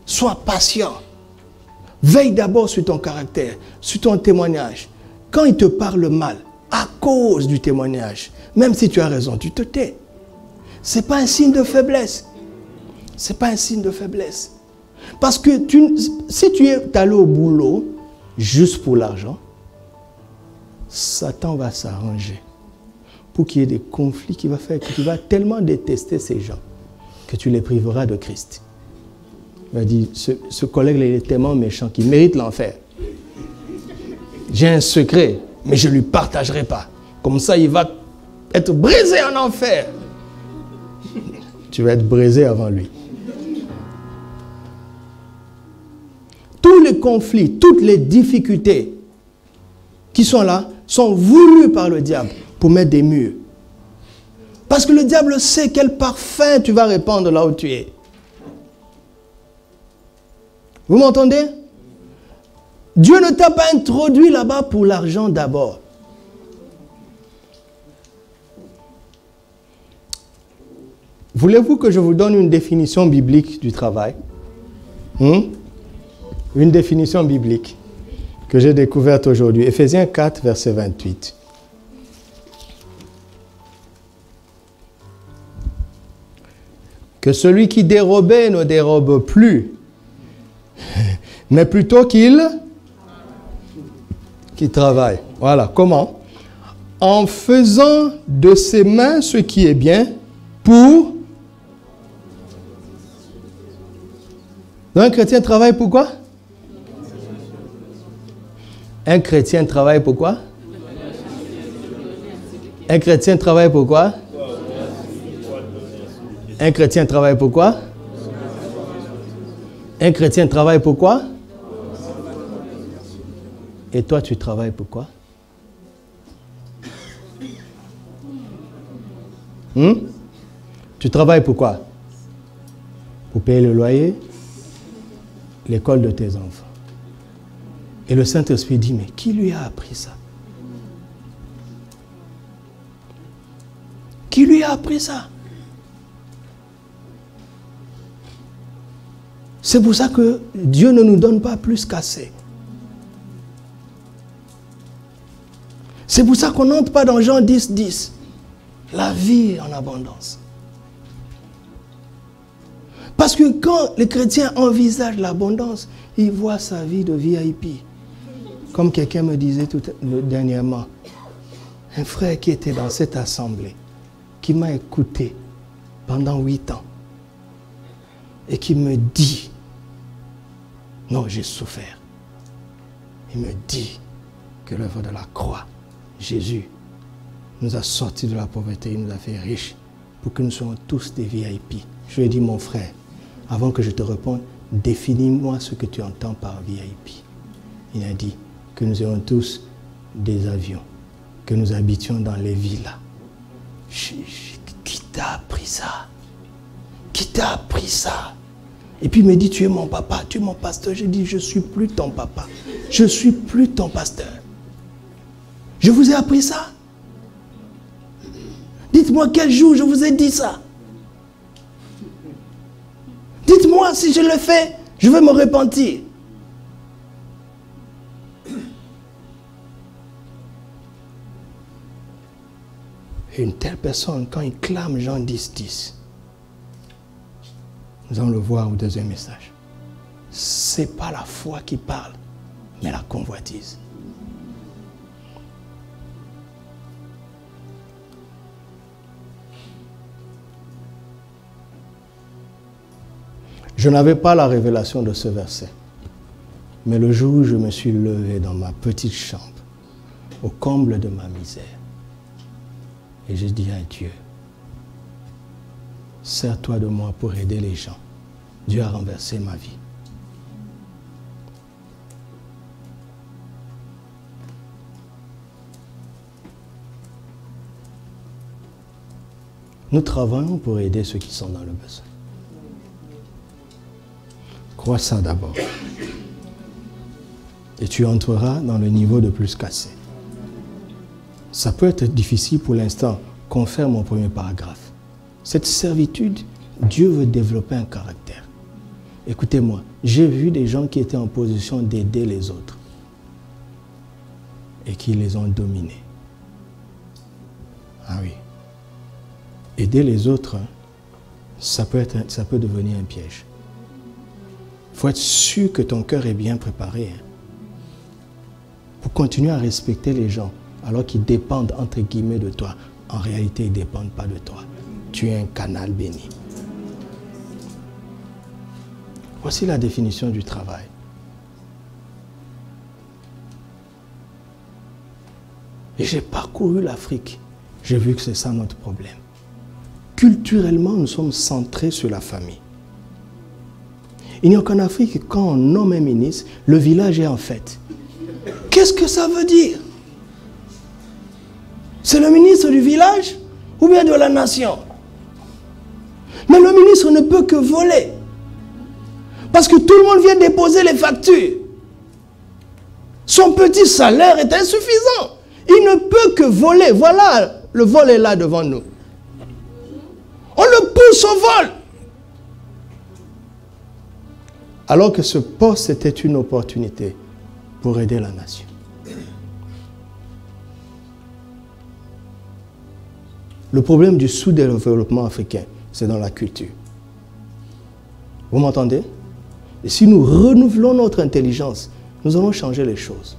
[SPEAKER 2] Sois patient. Veille d'abord sur ton caractère, sur ton témoignage. Quand ils te parlent mal, à cause du témoignage, même si tu as raison, tu te tais. Ce n'est pas un signe de faiblesse. Ce n'est pas un signe de faiblesse. Parce que si tu es allé au boulot juste pour l'argent, Satan va s'arranger pour qu'il y ait des conflits qui va faire que tu vas tellement détester ces gens que tu les priveras de Christ. Il va dire, ce collègue-là, il est tellement méchant qu'il mérite l'enfer. J'ai un secret, mais je ne lui partagerai pas. Comme ça, il va être brisé en enfer. Tu vas être brisé avant lui. Tous les conflits, toutes les difficultés qui sont là, sont voulus par le diable pour mettre des murs. Parce que le diable sait quel parfum tu vas répandre là où tu es. Vous m'entendez? Dieu ne t'a pas introduit là-bas pour l'argent d'abord. Voulez-vous que je vous donne une définition biblique du travail? Une définition biblique que j'ai découverte aujourd'hui. Éphésiens 4, verset 28. Que celui qui dérobait ne dérobe plus, mais plutôt qu'il travaille. Voilà, comment? En faisant de ses mains ce qui est bien pour... Un chrétien travaille pour quoi? Un chrétien travaille pour quoi? Un chrétien travaille pour quoi? Un chrétien travaille pour quoi? Un chrétien travaille pour quoi? Et toi, tu travailles pour quoi? Tu travailles pour quoi? Pour payer le loyer, l'école de tes enfants. Et le Saint-Esprit dit, mais qui lui a appris ça? Qui lui a appris ça? C'est pour ça que Dieu ne nous donne pas plus qu'assez. C'est pour ça qu'on n'entre pas dans Jean 10, 10. La vie en abondance. Parce que quand les chrétiens envisagent l'abondance, ils voient sa vie de VIP. Comme quelqu'un me disait dernièrement, un frère qui était dans cette assemblée, qui m'a écouté pendant 8 ans, et qui me dit, non, j'ai souffert. Il me dit que l'œuvre de la croix, Jésus, nous a sortis de la pauvreté, il nous a fait riches pour que nous soyons tous des VIP. Je lui ai dit, mon frère, avant que je te réponde, définis-moi ce que tu entends par VIP. Il a dit que nous ayons tous des avions, que nous habitions dans les villas. Qui t'a appris ça? Qui t'a appris ça? Et puis il me dit, tu es mon papa, tu es mon pasteur. J'ai dit, je ne suis plus ton papa. Je ne suis plus ton pasteur. Je vous ai appris ça? Dites-moi quel jour je vous ai dit ça? Dites-moi si je le fais, je vais me repentir. Et une telle personne, quand il clame Jean 10, 10, nous allons le voir au deuxième message. Ce n'est pas la foi qui parle, mais la convoitise. Je n'avais pas la révélation de ce verset. Mais le jour où je me suis levé dans ma petite chambre, au comble de ma misère, et j'ai dit à Dieu, sers-toi de moi pour aider les gens. Dieu a renversé ma vie. Nous travaillons pour aider ceux qui sont dans le besoin. Crois ça d'abord. Et tu entreras dans le niveau de plus cassé. Ça peut être difficile pour l'instant, confère mon premier paragraphe. Cette servitude, Dieu veut développer un caractère. Écoutez-moi, j'ai vu des gens qui étaient en position d'aider les autres et qui les ont dominés. Ah oui. Aider les autres, ça peut devenir un piège. Il faut être sûr que ton cœur est bien préparé. Pour continuer à respecter les gens, alors qu'ils dépendent entre guillemets de toi. En réalité, ils ne dépendent pas de toi. Tu es un canal béni. Voici la définition du travail. Et j'ai parcouru l'Afrique. J'ai vu que c'est ça notre problème. Culturellement, nous sommes centrés sur la famille. Il n'y a qu'en Afrique que quand on nomme un ministre, le village est en fête. Qu'est-ce que ça veut dire? C'est le ministre du village ou bien de la nation? Mais le ministre ne peut que voler. Parce que tout le monde vient déposer les factures. Son petit salaire est insuffisant. Il ne peut que voler. Voilà, le vol est là devant nous. On le pousse au vol. Alors que ce poste était une opportunité pour aider la nation. Le problème du sous-développement africain, c'est dans la culture. Vous m'entendez? Et si nous renouvelons notre intelligence, nous allons changer les choses.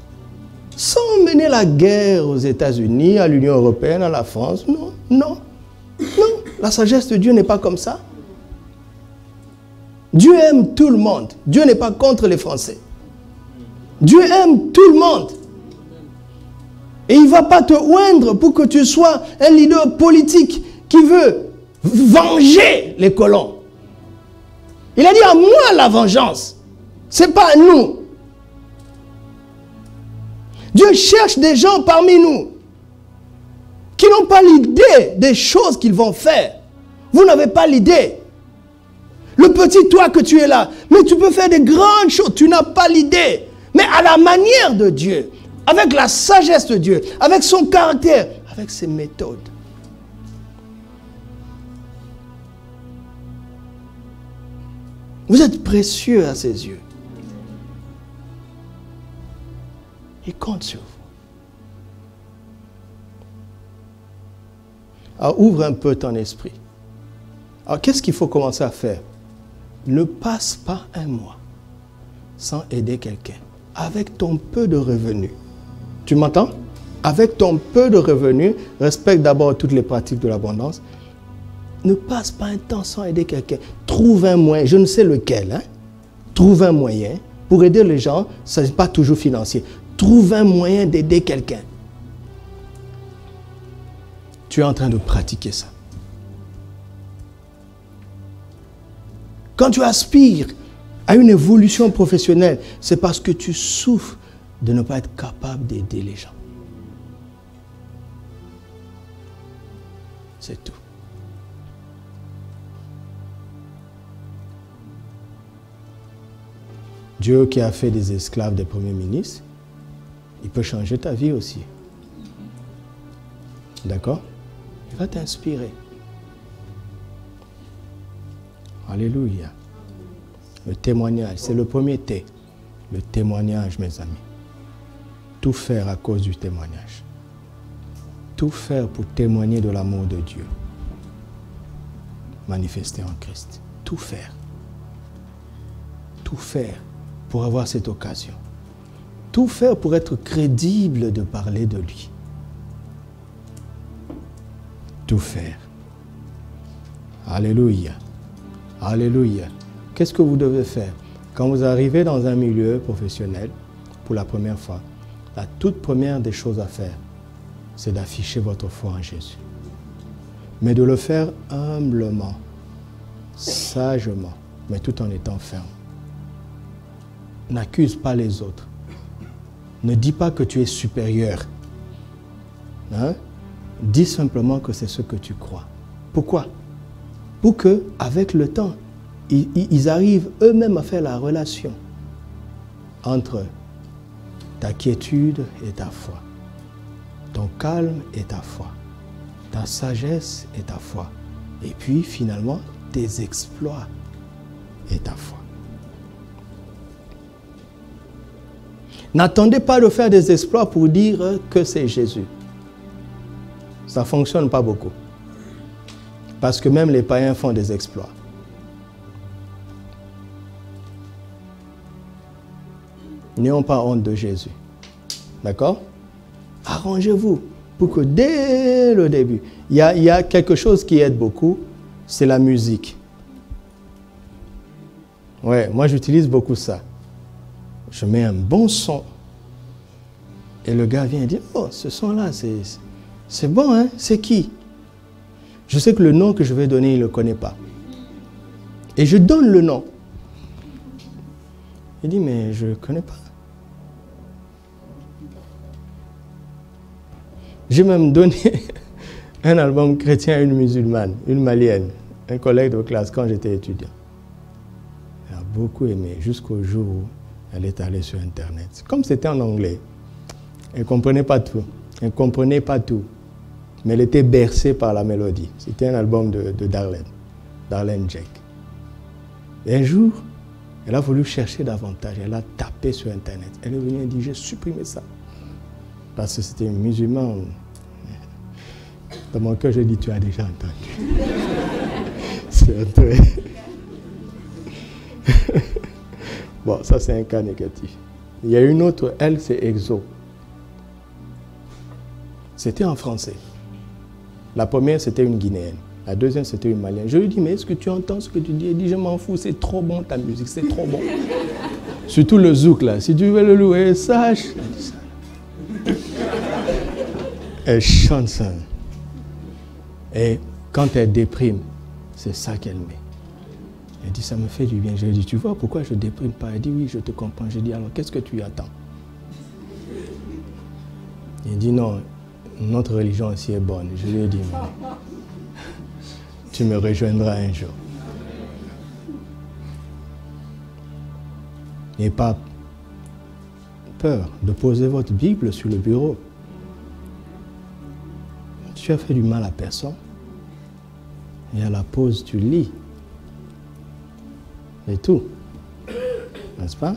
[SPEAKER 2] Sans mener la guerre aux États-Unis, à l'Union européenne, à la France, non, non, non. La sagesse de Dieu n'est pas comme ça. Dieu aime tout le monde. Dieu n'est pas contre les Français. Dieu aime tout le monde. Et il ne va pas te oindre pour que tu sois un leader politique qui veut venger les colons. Il a dit à moi la vengeance. Ce n'est pas à nous. Dieu cherche des gens parmi nous qui n'ont pas l'idée des choses qu'ils vont faire. Vous n'avez pas l'idée. Le petit toi que tu es là, mais tu peux faire des grandes choses. Tu n'as pas l'idée. Mais à la manière de Dieu, avec la sagesse de Dieu, avec son caractère, avec ses méthodes. Vous êtes précieux à ses yeux. Il compte sur vous. Alors ouvre un peu ton esprit. Alors qu'est-ce qu'il faut commencer à faire? Ne passe pas un mois sans aider quelqu'un avec ton peu de revenus. Tu m'entends? Avec ton peu de revenus, respecte d'abord toutes les pratiques de l'abondance. Ne passe pas un temps sans aider quelqu'un. Trouve un moyen, je ne sais lequel, hein? Trouve un moyen. Pour aider les gens, ce n'est pas toujours financier. Trouve un moyen d'aider quelqu'un. Tu es en train de pratiquer ça. Quand tu aspires à une évolution professionnelle, c'est parce que tu souffres de ne pas être capable d'aider les gens. C'est tout. Dieu qui a fait des esclaves des premiers ministres, il peut changer ta vie aussi. D'accord? Il va t'inspirer. Alléluia. Le témoignage, c'est le premier T. Le témoignage, mes amis. Tout faire à cause du témoignage. Tout faire pour témoigner de l'amour de Dieu. Manifesté en Christ. Tout faire. Tout faire pour avoir cette occasion. Tout faire pour être crédible de parler de lui. Tout faire. Alléluia. Alléluia. Qu'est-ce que vous devez faire? Quand vous arrivez dans un milieu professionnel, pour la première fois, la toute première des choses à faire, c'est d'afficher votre foi en Jésus. Mais de le faire humblement, sagement, mais tout en étant ferme. N'accuse pas les autres. Ne dis pas que tu es supérieur. Hein? Dis simplement que c'est ce que tu crois. Pourquoi? Pour que, avec le temps, ils arrivent eux-mêmes à faire la relation entre ta quiétude et ta foi, ton calme et ta foi, ta sagesse et ta foi, et puis finalement tes exploits et ta foi. N'attendez pas de faire des exploits pour dire que c'est Jésus. Ça ne fonctionne pas beaucoup. Parce que même les païens font des exploits. N'ayons pas honte de Jésus. D'accord? Arrangez-vous pour que dès le début, il y a quelque chose qui aide beaucoup, c'est la musique. Ouais, moi j'utilise beaucoup ça. Je mets un bon son. Et le gars vient et dit, oh, ce son-là, c'est bon, hein? C'est qui? Je sais que le nom que je vais donner, il ne le connaît pas. Et je donne le nom. Il dit, mais je ne connais pas. J'ai même donné un album chrétien à une musulmane, une malienne, un collègue de classe quand j'étais étudiant. Elle a beaucoup aimé jusqu'au jour où elle est allée sur Internet. Comme c'était en anglais, elle ne comprenait pas tout. Elle ne comprenait pas tout. Mais elle était bercée par la mélodie. C'était un album de Darlene Jack. Et un jour, elle a voulu chercher davantage. Elle a tapé sur Internet. Elle est venue et dit, j'ai supprimé ça. Parce que c'était une musulmane. Dans mon cœur, je dis, tu as déjà entendu. C'est un truc. Bon, ça c'est un cas négatif. Il y a une autre, elle, c'est Exo. C'était en français. La première, c'était une Guinéenne. La deuxième, c'était une Malienne. Je lui dis, mais est-ce que tu entends ce que tu dis? Elle dit, je m'en fous, c'est trop bon ta musique, c'est trop bon. Surtout le zouk, là. Si tu veux le louer, sache. Elle chante ça. Et quand elle déprime, c'est ça qu'elle met. Elle dit, ça me fait du bien. Je lui dis, tu vois pourquoi je ne déprime pas? Elle dit, oui, je te comprends. Je dis, alors, qu'est-ce que tu attends? Il dit, non, notre religion aussi est bonne. Je lui ai dit, tu me rejoindras un jour. N'ayez pas peur de poser votre Bible sur le bureau. Tu as fait du mal à personne. Et à la pause, tu lis. Et tout. N'est-ce pas?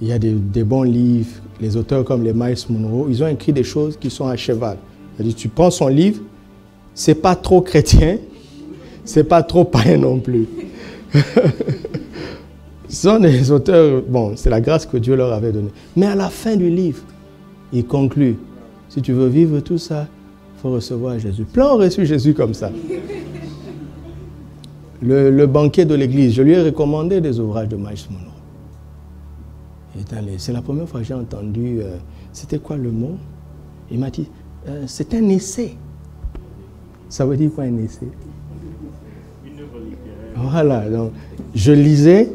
[SPEAKER 2] Il y a des bons livres. Les auteurs comme les Miles Monroe, ils ont écrit des choses qui sont à cheval. C'est-à-dire, tu prends son livre, c'est pas trop chrétien, c'est pas trop païen non plus. Ce sont des auteurs, bon, c'est la grâce que Dieu leur avait donnée. Mais à la fin du livre, il conclut, si tu veux vivre tout ça, il faut recevoir Jésus. Plein ont reçu Jésus comme ça. Le banquier de l'église, je lui ai recommandé des ouvrages de Miles Monroe. C'est la première fois que j'ai entendu, c'était quoi le mot? Il m'a dit, c'est un essai. Ça veut dire quoi un essai? Une œuvre littéraire. Voilà, donc je lisais.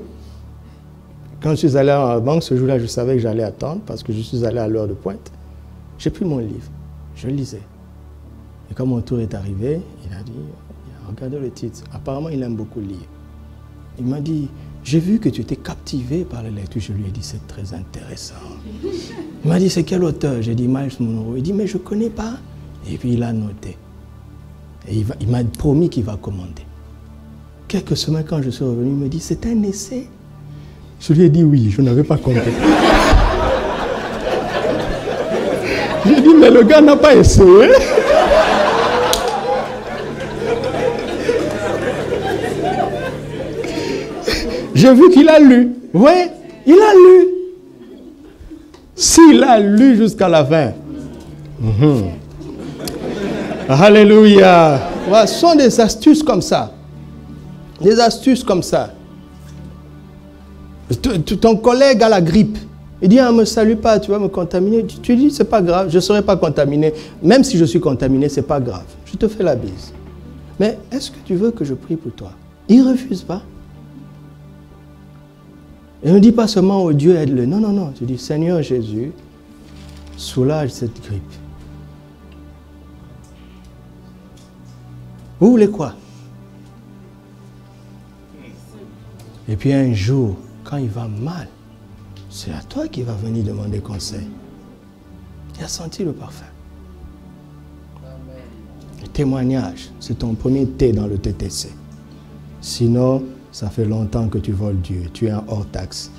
[SPEAKER 2] Quand je suis allé à la banque, ce jour-là, je savais que j'allais attendre parce que je suis allé à l'heure de pointe. J'ai pris mon livre, je lisais. Et quand mon tour est arrivé, il a dit, regardez le titre. Apparemment, il aime beaucoup lire. Il m'a dit, j'ai vu que tu étais captivé par la lecture. Je lui ai dit, c'est très intéressant. Il m'a dit, c'est quel auteur? J'ai dit, Miles Monroe. Il dit, mais je ne connais pas. Et puis il a noté. Et il m'a promis qu'il va commander. Quelques semaines, quand je suis revenu, il me dit, c'est un essai. Je lui ai dit oui, je n'avais pas compris. J'ai dit, mais le gars n'a pas essayé. J'ai vu qu'il a lu. Oui, il a lu. S'il a lu jusqu'à la fin. Alléluia. Voilà, ce sont des astuces comme ça. Des astuces comme ça. Ton collègue a la grippe. Il dit, ah, ne me salue pas, tu vas me contaminer. Tu dis, c'est pas grave, je ne serai pas contaminé. Même si je suis contaminé, c'est pas grave. Je te fais la bise. Mais est-ce que tu veux que je prie pour toi? Il ne refuse pas. Et ne dis pas seulement, oh Dieu, aide-le. Non, non, non. Tu dis, Seigneur Jésus, soulage cette grippe. Vous voulez quoi? Et puis un jour, quand il va mal, c'est à toi qu'il va venir demander conseil. Il a senti le parfum. Le témoignage, c'est ton premier thé dans le TTC. Sinon, ça fait longtemps que tu voles Dieu. Tu es un hors-taxe.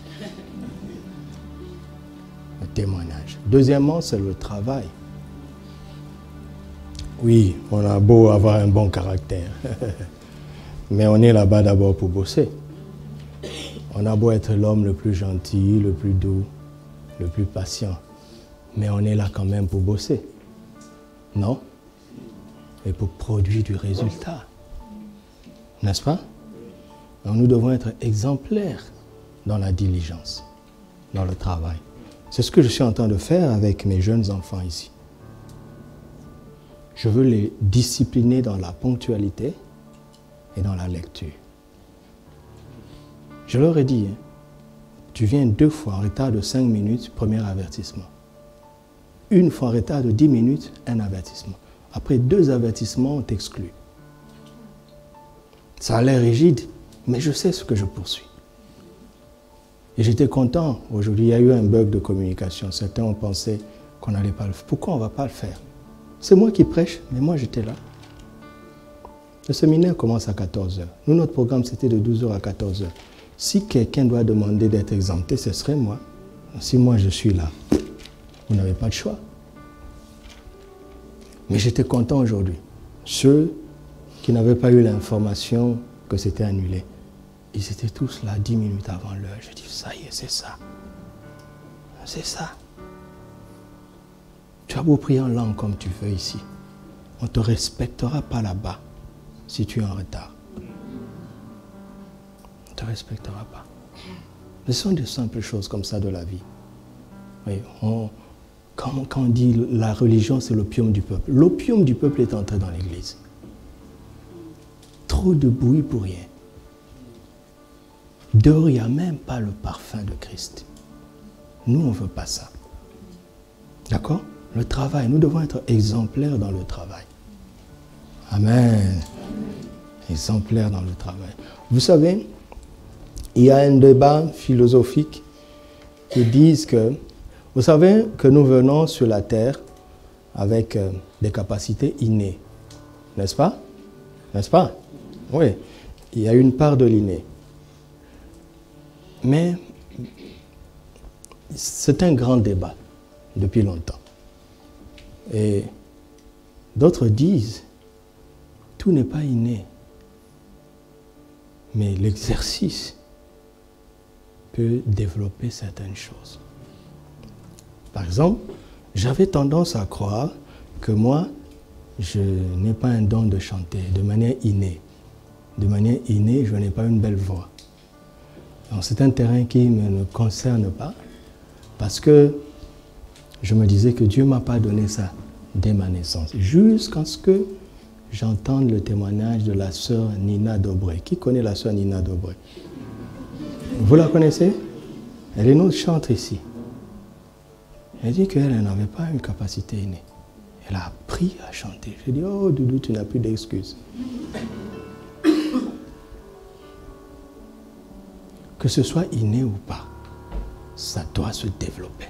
[SPEAKER 2] Le témoignage. Deuxièmement, c'est le travail. Oui, on a beau avoir un bon caractère. Mais on est là-bas d'abord pour bosser. On a beau être l'homme le plus gentil, le plus doux, le plus patient. Mais on est là quand même pour bosser. Non? Et pour produire du résultat. N'est-ce pas? Donc nous devons être exemplaires dans la diligence, dans le travail. C'est ce que je suis en train de faire avec mes jeunes enfants ici. Je veux les discipliner dans la ponctualité et dans la lecture. Je leur ai dit, hein, tu viens 2 fois en retard de 5 minutes, premier avertissement. 1 fois en retard de 10 minutes, un avertissement. Après 2 avertissements, on t'exclut. Ça a l'air rigide, mais je sais ce que je poursuis. Et j'étais content. Aujourd'hui, il y a eu un bug de communication. Certains ont pensé qu'on n'allait pas le faire. Pourquoi on ne va pas le faire? C'est moi qui prêche, mais moi j'étais là. Le séminaire commence à 14h. Nous, notre programme, c'était de 12h à 14h. Si quelqu'un doit demander d'être exempté, ce serait moi. Si moi je suis là, vous n'avez pas de choix. Mais j'étais content aujourd'hui. Ceux qui n'avaient pas eu l'information que c'était annulé, ils étaient tous là 10 minutes avant l'heure. J'ai dit, ça y est, c'est ça. C'est ça. Tu as beau prier en langue comme tu veux ici. On ne te respectera pas là-bas si tu es en retard. On ne te respectera pas. Ce sont des simples choses comme ça de la vie. Oui, quand on dit la religion, c'est l'opium du peuple. L'opium du peuple est entré dans l'église. Trop de bruit pour rien. Dehors, il n'y a même pas le parfum de Christ. Nous, on ne veut pas ça. D'accord? Le travail, nous devons être exemplaires dans le travail. Amen. Exemplaires dans le travail. Vous savez, il y a un débat philosophique qui dit que, vous savez que nous venons sur la terre avec des capacités innées. N'est-ce pas? N'est-ce pas? Oui. Il y a une part de l'inné. Mais c'est un grand débat depuis longtemps. Et d'autres disent, tout n'est pas inné. Mais l'exercice peut développer certaines choses. Par exemple, j'avais tendance à croire que moi, je n'ai pas un don de chanter de manière innée. De manière innée, je n'ai pas une belle voix. Donc c'est un terrain qui ne me concerne pas parce que je me disais que Dieu ne m'a pas donné ça dès ma naissance. Jusqu'à ce que j'entende le témoignage de la sœur Nina Dobré. Qui connaît la sœur Nina Dobré? Vous la connaissez? Elle est notre chantre ici. Elle dit qu'elle n'avait pas une capacité innée. Elle a appris à chanter. J'ai dit, oh Doudou, tu n'as plus d'excuses. Que ce soit inné ou pas, ça doit se développer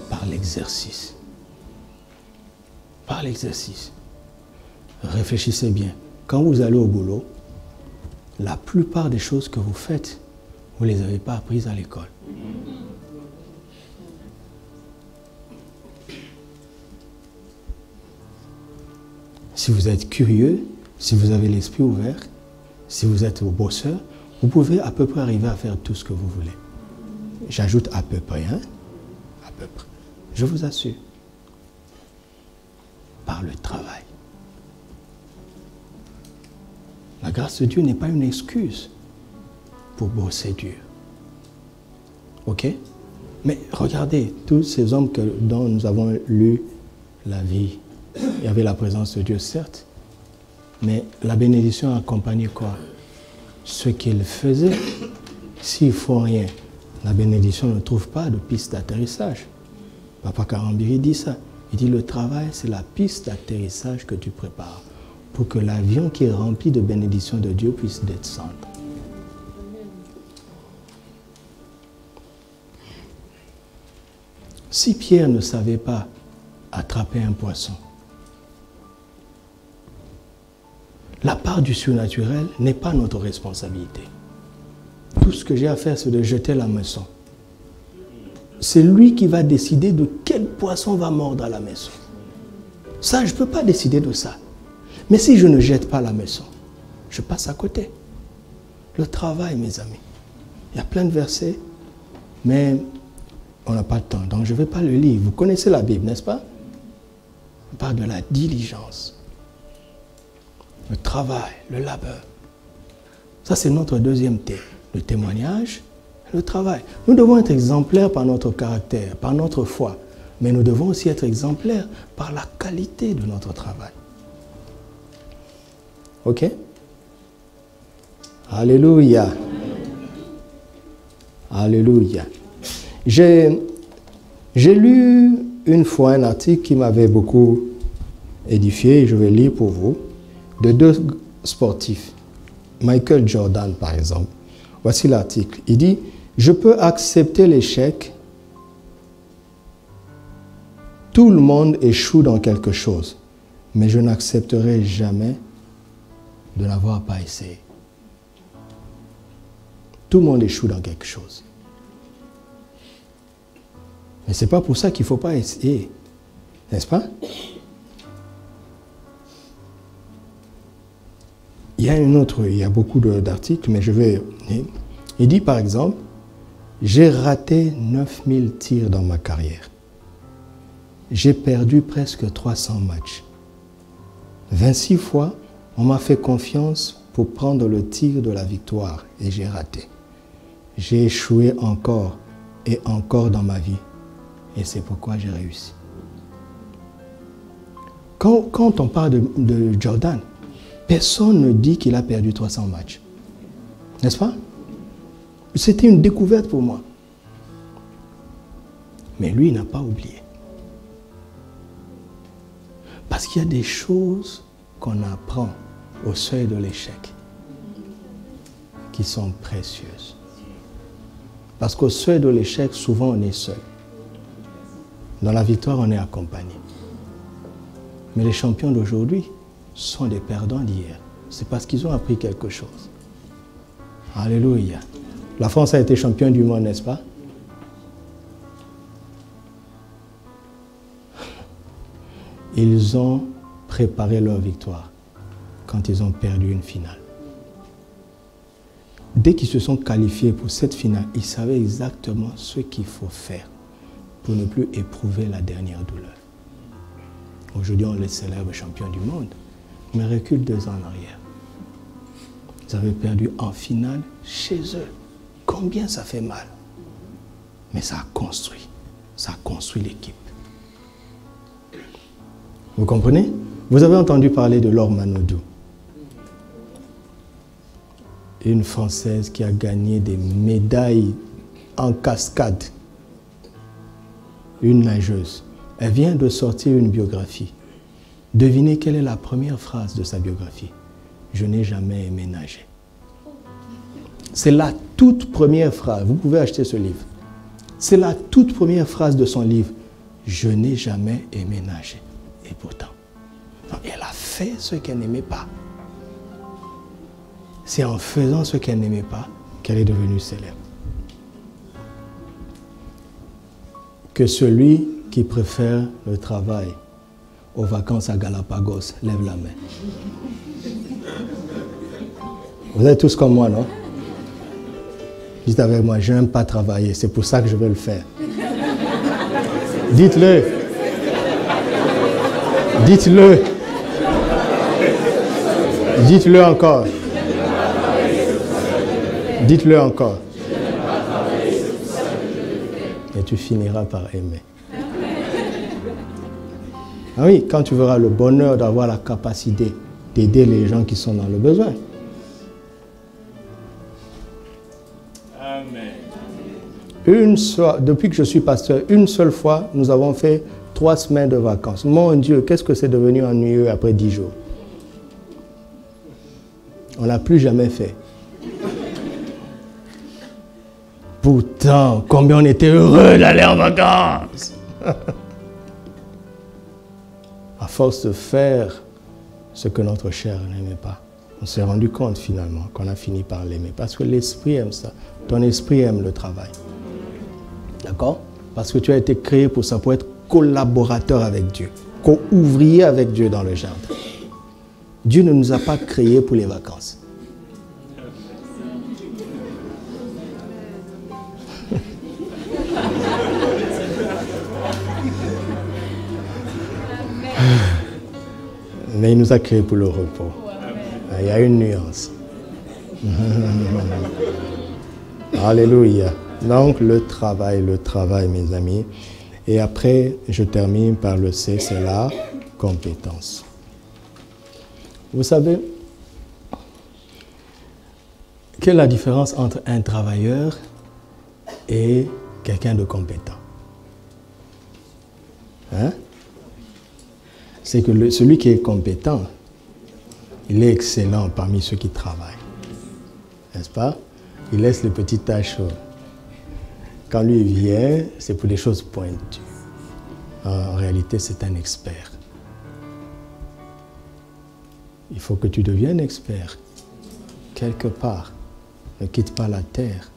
[SPEAKER 2] par l'exercice. Par l'exercice. Réfléchissez bien. Quand vous allez au boulot, la plupart des choses que vous faites, vous ne les avez pas apprises à l'école. Si vous êtes curieux, si vous avez l'esprit ouvert, si vous êtes bosseur, vous pouvez à peu près arriver à faire tout ce que vous voulez. J'ajoute à peu près, hein? À peu près. Je vous assure. Par le travail. La grâce de Dieu n'est pas une excuse pour bosser dur. Ok? Mais regardez, tous ces hommes dont nous avons lu la vie, il y avait la présence de Dieu, certes, mais la bénédiction accompagnait quoi? Ce qu'ils faisaient. S'ils ne font rien, la bénédiction ne trouve pas de piste d'atterrissage. Papa Karambiri dit ça. Il dit le travail, c'est la piste d'atterrissage que tu prépares pour que l'avion qui est rempli de bénédictions de Dieu puisse descendre. Si Pierre ne savait pas attraper un poisson, la part du surnaturel n'est pas notre responsabilité. Tout ce que j'ai à faire, c'est de jeter la maçon. C'est lui qui va décider de quel poisson va mordre à la maçon. Ça, je ne peux pas décider de ça. Mais si je ne jette pas la maçon, je passe à côté. Le travail, mes amis. Il y a plein de versets, mais on n'a pas de temps. Donc je ne vais pas le lire. Vous connaissez la Bible, n'est-ce pas? On parle de la diligence. Le travail, le labeur. Ça, c'est notre deuxième thème. Le témoignage, le travail. Nous devons être exemplaires par notre caractère, par notre foi. Mais nous devons aussi être exemplaires par la qualité de notre travail. Ok? Alléluia. Alléluia. J'ai lu une fois un article qui m'avait beaucoup édifié, je vais lire pour vous, de deux sportifs. Michael Jordan, par exemple. Voici l'article. Il dit, « Je peux accepter l'échec. Tout le monde échoue dans quelque chose, mais je n'accepterai jamais de n'avoir pas essayé. » Tout le monde échoue dans quelque chose. Mais ce n'est pas pour ça qu'il ne faut pas essayer. N'est-ce pas? Il y a beaucoup d'articles, mais je vais... Il dit par exemple, j'ai raté 9000 tirs dans ma carrière. J'ai perdu presque 300 matchs. 26 fois, on m'a fait confiance pour prendre le tir de la victoire et j'ai raté. J'ai échoué encore et encore dans ma vie et c'est pourquoi j'ai réussi. Quand on parle de Jordan, personne ne dit qu'il a perdu 300 matchs. N'est-ce pas? C'était une découverte pour moi. Mais lui, il n'a pas oublié. Parce qu'il y a des choses qu'on apprend au seuil de l'échec qui sont précieuses. Parce qu'au seuil de l'échec, souvent on est seul. Dans la victoire, on est accompagné. Mais les champions d'aujourd'hui sont des perdants d'hier. C'est parce qu'ils ont appris quelque chose. Alléluia. La France a été championne du monde, n'est-ce pas? Ils ont préparé leur victoire quand ils ont perdu une finale. dès qu'ils se sont qualifiés pour cette finale, ils savaient exactement ce qu'il faut faire pour ne plus éprouver la dernière douleur. Aujourd'hui, on les célèbre champions du monde, mais recule 2 ans en arrière. Ils avaient perdu en finale chez eux. Combien ça fait mal? Mais ça a construit l'équipe. Vous comprenez? Vous avez entendu parler de Laure Manodou, une Française qui a gagné des médailles en cascade, une nageuse. Elle vient de sortir une biographie. Devinez quelle est la première phrase de sa biographie? Je n'ai jamais aimé nager. C'est la toute première phrase. Vous pouvez acheter ce livre. C'est la toute première phrase de son livre. Je n'ai jamais aimé nager. Et pourtant, elle a fait ce qu'elle n'aimait pas. C'est en faisant ce qu'elle n'aimait pas qu'elle est devenue célèbre. Que celui qui préfère le travail aux vacances à Galapagos lève la main. Vous êtes tous comme moi, non? Dites avec moi, je n'aime pas travailler, c'est pour ça que je veux le faire. Dites-le. Dites-le. Dites-le encore. Dites-le encore. Et tu finiras par aimer. Ah oui, quand tu verras le bonheur d'avoir la capacité d'aider les gens qui sont dans le besoin.
[SPEAKER 3] Amen.
[SPEAKER 2] Depuis que je suis pasteur, une seule fois, nous avons fait 3 semaines de vacances. Mon Dieu, qu'est-ce que c'est devenu ennuyeux après 10 jours. On n'a plus jamais fait. Pourtant, combien on était heureux d'aller en vacances. À force de faire ce que notre chair n'aimait pas, on s'est rendu compte finalement qu'on a fini par l'aimer. Parce que l'esprit aime ça. Ton esprit aime le travail. D'accord? Parce que tu as été créé pour ça, pour être collaborateur avec Dieu, co-ouvrier avec Dieu dans le jardin. Dieu ne nous a pas créés pour les vacances. Mais il nous a créés pour le repos. Il y a une nuance. Alléluia. Donc le travail, mes amis. Et après, je termine par le C, c'est la compétence. Vous savez, quelle est la différence entre un travailleur et quelqu'un de compétent? Hein? C'est que celui qui est compétent, il est excellent parmi ceux qui travaillent. N'est-ce pas? Il laisse les petites tâches. Quand lui vient, c'est pour les choses pointues. En réalité, c'est un expert. Il faut que tu deviennes expert. Quelque part, ne quitte pas la terre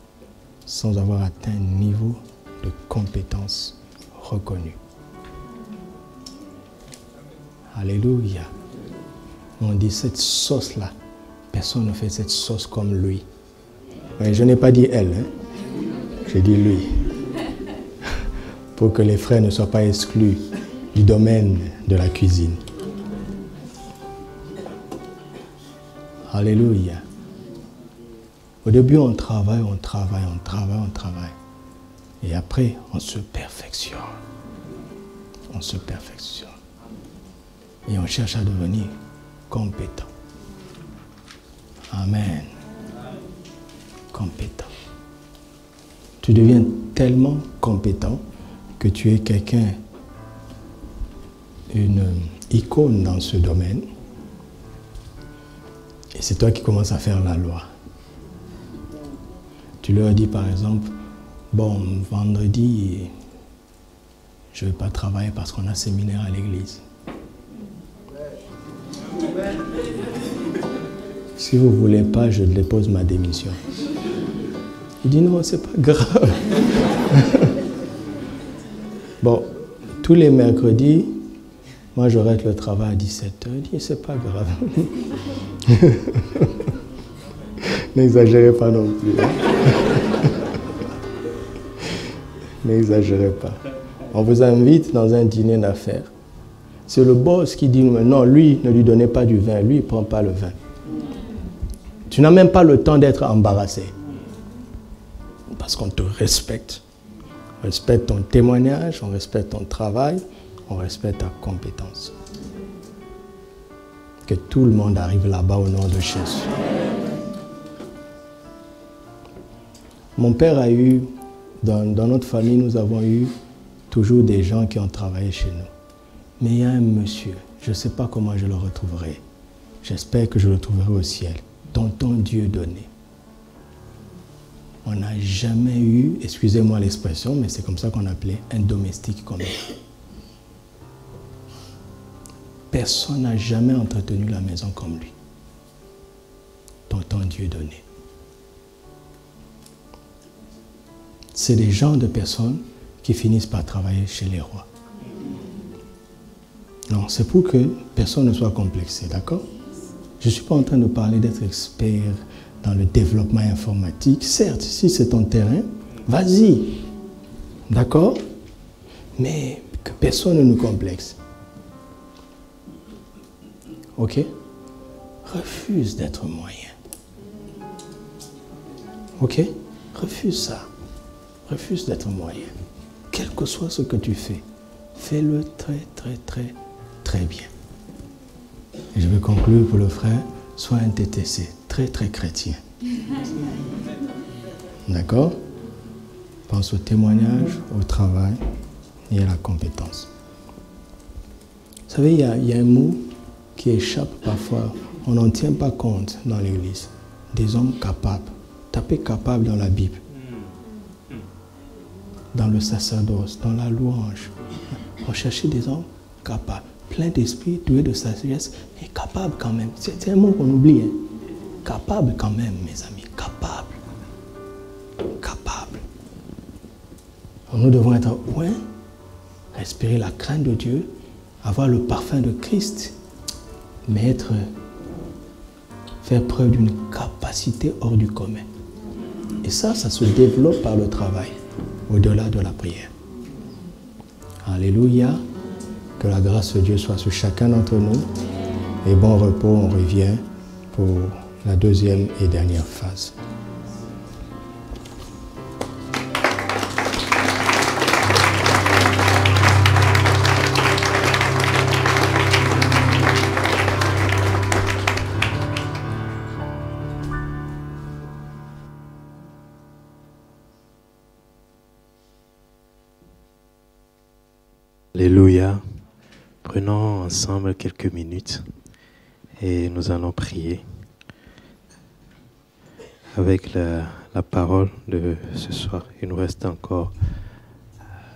[SPEAKER 2] sans avoir atteint un niveau de compétence reconnu. Alléluia. On dit cette sauce-là, personne ne fait cette sauce comme lui. Mais je n'ai pas dit elle, hein? J'ai dit lui. Pour que les frères ne soient pas exclus du domaine de la cuisine. Alléluia. Au début, on travaille. Et après, on se perfectionne. On se perfectionne. Et on cherche à devenir compétent. Amen. Compétent. Tu deviens tellement compétent que tu es quelqu'un, une icône dans ce domaine. Et c'est toi qui commences à faire la loi. Tu leur dis par exemple, bon, vendredi, je ne vais pas travailler parce qu'on a séminaire à l'église. Si vous ne voulez pas, je dépose ma démission. Il dit non, c'est pas grave. Bon, tous les mercredis, moi j'arrête le travail à 17h. Il dit c'est pas grave. N'exagérez pas non plus. N'exagérez pas. On vous invite dans un dîner d'affaires. C'est le boss qui dit non, lui, ne lui donnez pas du vin. Lui, il ne prend pas le vin. Tu n'as même pas le temps d'être embarrassé. Parce qu'on te respecte. On respecte ton témoignage, on respecte ton travail, on respecte ta compétence. Que tout le monde arrive là-bas au nom de Jésus. Mon père a eu, dans notre famille, nous avons eu toujours des gens qui ont travaillé chez nous. Mais il y a un monsieur, je ne sais pas comment je le retrouverai. J'espère que je le trouverai au ciel. Tonton Dieudonné. On n'a jamais eu, excusez-moi l'expression, mais c'est comme ça qu'on appelait un domestique comme lui. Personne n'a jamais entretenu la maison comme lui. Tonton Dieudonné. C'est des genres de personnes qui finissent par travailler chez les rois. Non, c'est pour que personne ne soit complexé, d'accord? Je ne suis pas en train de parler d'être expert dans le développement informatique. Certes, si c'est ton terrain, vas-y. D'accord? Mais que personne ne nous complexe. Ok? Refuse d'être moyen. Ok? Refuse ça. Refuse d'être moyen. Quel que soit ce que tu fais, fais-le très bien. Et je vais conclure pour le frère, sois un TTC, très chrétien. D'accord? Pense au témoignage, au travail et à la compétence. Vous savez, il y a un mot qui échappe parfois, on n'en tient pas compte dans l'Église. Des hommes capables. Tapez capable dans la Bible. Dans le sacerdoce, dans la louange. Recherchez des hommes capables, pleins d'esprit, doués de sagesse, et capables quand même. C'est un mot qu'on oublie. Hein. Capable quand même, mes amis. Capable. Capable. Nous devons être loin, respirer la crainte de Dieu, avoir le parfum de Christ, mais faire preuve d'une capacité hors du commun. Et ça se développe par le travail, au-delà de la prière. Alléluia. Que la grâce de Dieu soit sur chacun d'entre nous. Et bon repos, on revient pour la deuxième et dernière phase.
[SPEAKER 3] Alléluia. Prenons ensemble quelques minutes et nous allons prier avec la parole de ce soir. Il nous reste encore...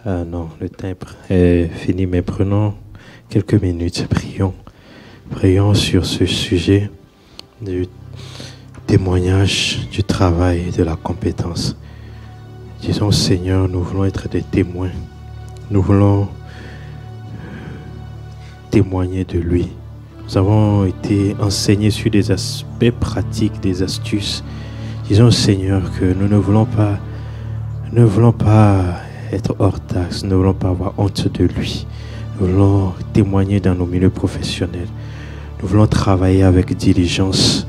[SPEAKER 3] non, le temps est fini, mais prenons quelques minutes. Prions. Prions sur ce sujet du témoignage, du travail et de la compétence. Disons, Seigneur, nous voulons être des témoins. Nous voulons témoigner de lui. Nous avons été enseignés sur des aspects pratiques, des astuces. Disons, Seigneur, que nous ne voulons pas être hors taxe, nous ne voulons pas avoir honte de lui. Nous voulons témoigner dans nos milieux professionnels. Nous voulons travailler avec diligence.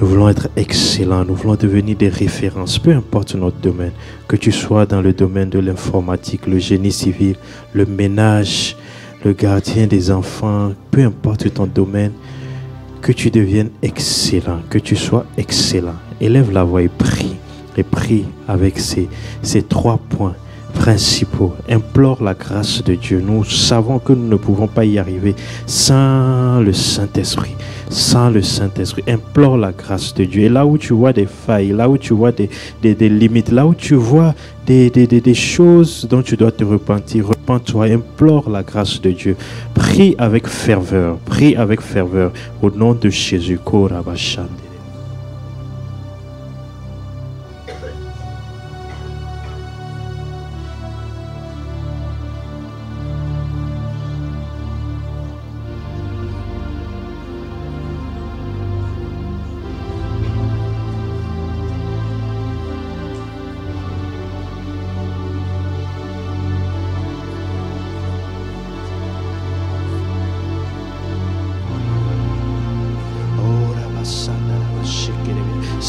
[SPEAKER 3] Nous voulons être excellents. Nous voulons devenir des références, peu importe notre domaine. Que tu sois dans le domaine de l'informatique, le génie civil, le ménage, le gardien des enfants, peu importe ton domaine, que tu deviennes excellent, que tu sois excellent. Élève la voix et prie avec ces 3 points principaux. Implore la grâce de Dieu. Nous savons que nous ne pouvons pas y arriver sans le Saint-Esprit. Sans le Saint-Esprit. Implore la grâce de Dieu. Et là où tu vois des failles, là où tu vois des limites, là où tu vois des choses dont tu dois te repentir, repens-toi, implore la grâce de Dieu. Prie avec ferveur. Prie avec ferveur. Au nom de Jésus. Korabashande.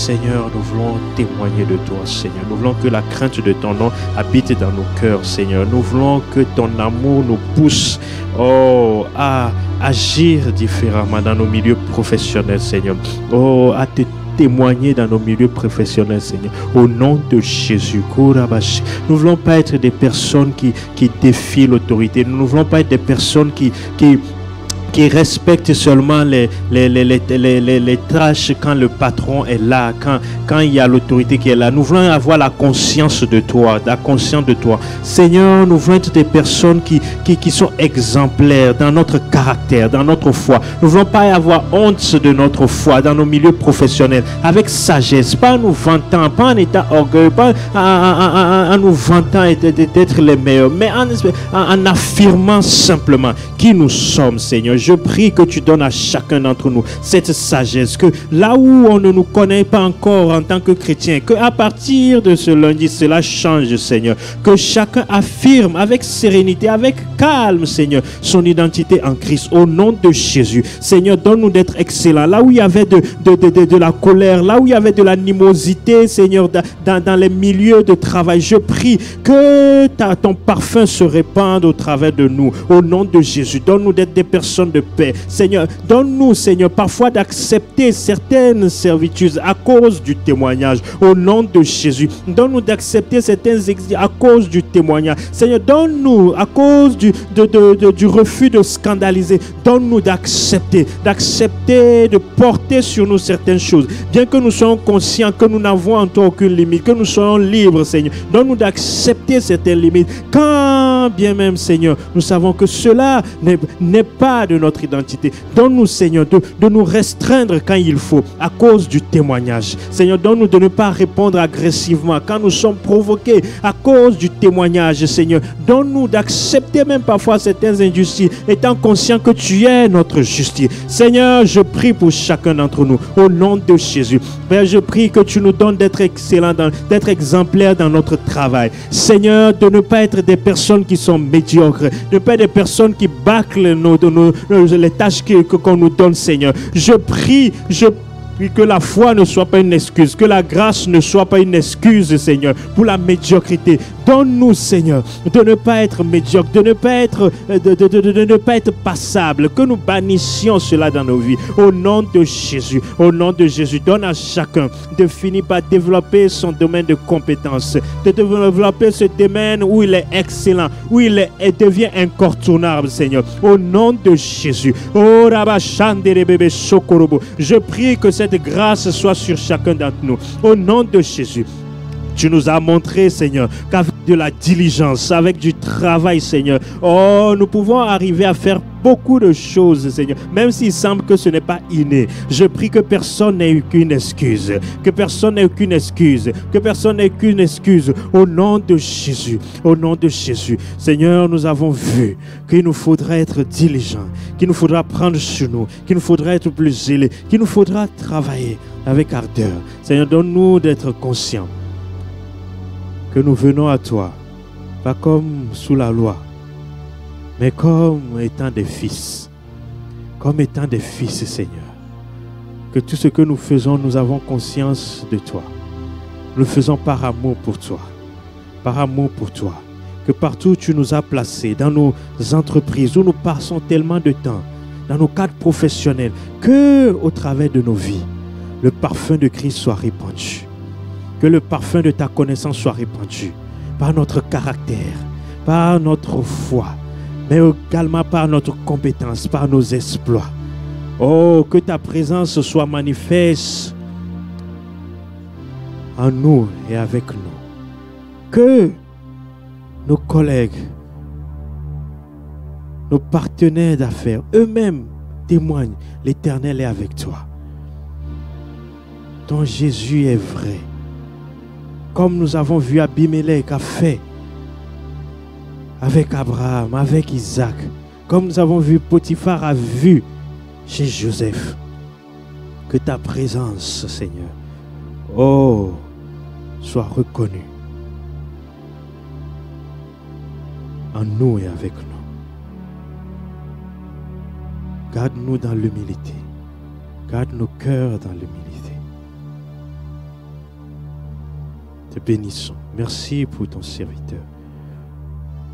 [SPEAKER 3] Seigneur, nous voulons témoigner de toi, Seigneur. Nous voulons que la crainte de ton nom habite dans nos cœurs, Seigneur. Nous voulons que ton amour nous pousse, à agir différemment dans nos milieux professionnels, Seigneur. À te témoigner dans nos milieux professionnels, Seigneur. Au nom de Jésus. Nous ne voulons pas être des personnes qui défient l'autorité. Nous ne voulons pas être des personnes qui respectent seulement les tâches quand le patron est là, quand il y a l'autorité qui est là. Nous voulons avoir la conscience de toi, Seigneur, nous voulons être des personnes qui sont exemplaires dans notre caractère, dans notre foi. Nous ne voulons pas avoir honte de notre foi dans nos milieux professionnels, avec sagesse, pas en nous vantant, pas en étant orgueilleux, pas en nous vantant d'être les meilleurs, mais en affirmant simplement qui nous sommes, Seigneur. Je prie que tu donnes à chacun d'entre nous cette sagesse, que là où on ne nous connaît pas encore en tant que chrétien, qu'à partir de ce lundi, cela change, Seigneur. Que chacun affirme avec sérénité, avec calme, Seigneur, son identité en Christ, au nom de Jésus. Seigneur, donne-nous d'être excellents. Là où il y avait de la colère, là où il y avait de l'animosité, Seigneur, dans les milieux de travail, je prie que ton parfum se répande au travers de nous, au nom de Jésus. Donne-nous d'être des personnes de paix. Seigneur, donne-nous, Seigneur, parfois d'accepter certaines servitudes à cause du témoignage, au nom de Jésus. Donne-nous d'accepter certains exigences à cause du témoignage. Seigneur, donne-nous, à cause du refus de scandaliser, donne-nous d'accepter, de porter sur nous certaines choses. Bien que nous soyons conscients que nous n'avons en toi aucune limite, que nous soyons libres, Seigneur, donne-nous d'accepter certaines limites. Quand bien même, Seigneur, nous savons que cela n'est pas de notre identité. Donne-nous, Seigneur, de nous restreindre quand il faut, à cause du témoignage. Seigneur, donne-nous de ne pas répondre agressivement quand nous sommes provoqués à cause du témoignage, Seigneur. Donne-nous d'accepter même parfois certaines injustices, étant conscient que tu es notre justice. Seigneur, je prie pour chacun d'entre nous, au nom de Jésus. Père, je prie que tu nous donnes d'être excellents, d'être exemplaires dans notre travail. Seigneur, de ne pas être des personnes qui sont médiocres, de ne pas être des personnes qui bâclent les tâches qu'on nous donne, Seigneur. Je prie que la foi ne soit pas une excuse, que la grâce ne soit pas une excuse, Seigneur, pour la médiocrité. Donne-nous, Seigneur, de ne pas être médiocre, de ne pas être passable, que nous bannissions cela dans nos vies. Au nom de Jésus, donne à chacun de finir par développer son domaine de compétences, de développer ce domaine où il est excellent, où il devient incontournable, Seigneur. Au nom de Jésus. Oh, je prie que cette grâce soit sur chacun d'entre nous. Au nom de Jésus. Tu nous as montré, Seigneur, qu'avec de la diligence, avec du travail, Seigneur, nous pouvons arriver à faire beaucoup de choses, Seigneur, même s'il semble que ce n'est pas inné. Je prie que personne n'ait aucune excuse, au nom de Jésus, Seigneur, nous avons vu qu'il nous faudra être diligents, qu'il nous faudra prendre sur nous, qu'il nous faudra être plus zélés, qu'il nous faudra travailler avec ardeur. Seigneur, donne-nous d'être conscients que nous venons à toi, pas comme sous la loi, mais comme étant des fils, Seigneur. Que tout ce que nous faisons, nous avons conscience de toi. Nous le faisons par amour pour toi. Que partout où tu nous as placés, dans nos entreprises, où nous passons tellement de temps, dans nos cadres professionnels, que au travers de nos vies, le parfum de Christ soit répandu. Que le parfum de ta connaissance soit répandu par notre caractère, par notre foi, mais également par notre compétence, par nos exploits. Oh, que ta présence soit manifeste en nous et avec nous. Que nos collègues, nos partenaires d'affaires, eux-mêmes témoignent, l'Éternel est avec toi. Ton Jésus est vrai. Comme nous avons vu Abimelech a fait avec Abraham, avec Isaac, comme nous avons vu Potiphar a vu chez Joseph. Que ta présence, Seigneur, soit reconnue en nous et avec nous. Garde-nous dans l'humilité. Garde nos cœurs dans l'humilité. te bénissons. Merci pour ton serviteur.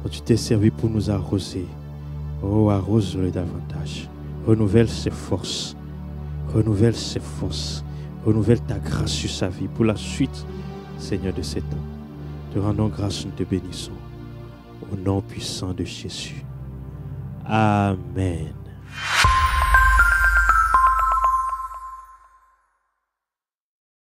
[SPEAKER 3] Oh, tu t'es servi pour nous arroser. Oh, arrose-le davantage. Renouvelle ses forces. Renouvelle ses forces. Renouvelle ta grâce sur sa vie pour la suite, Seigneur, de ces temps. Te rendons grâce, nous te bénissons. Au nom puissant de Jésus. Amen.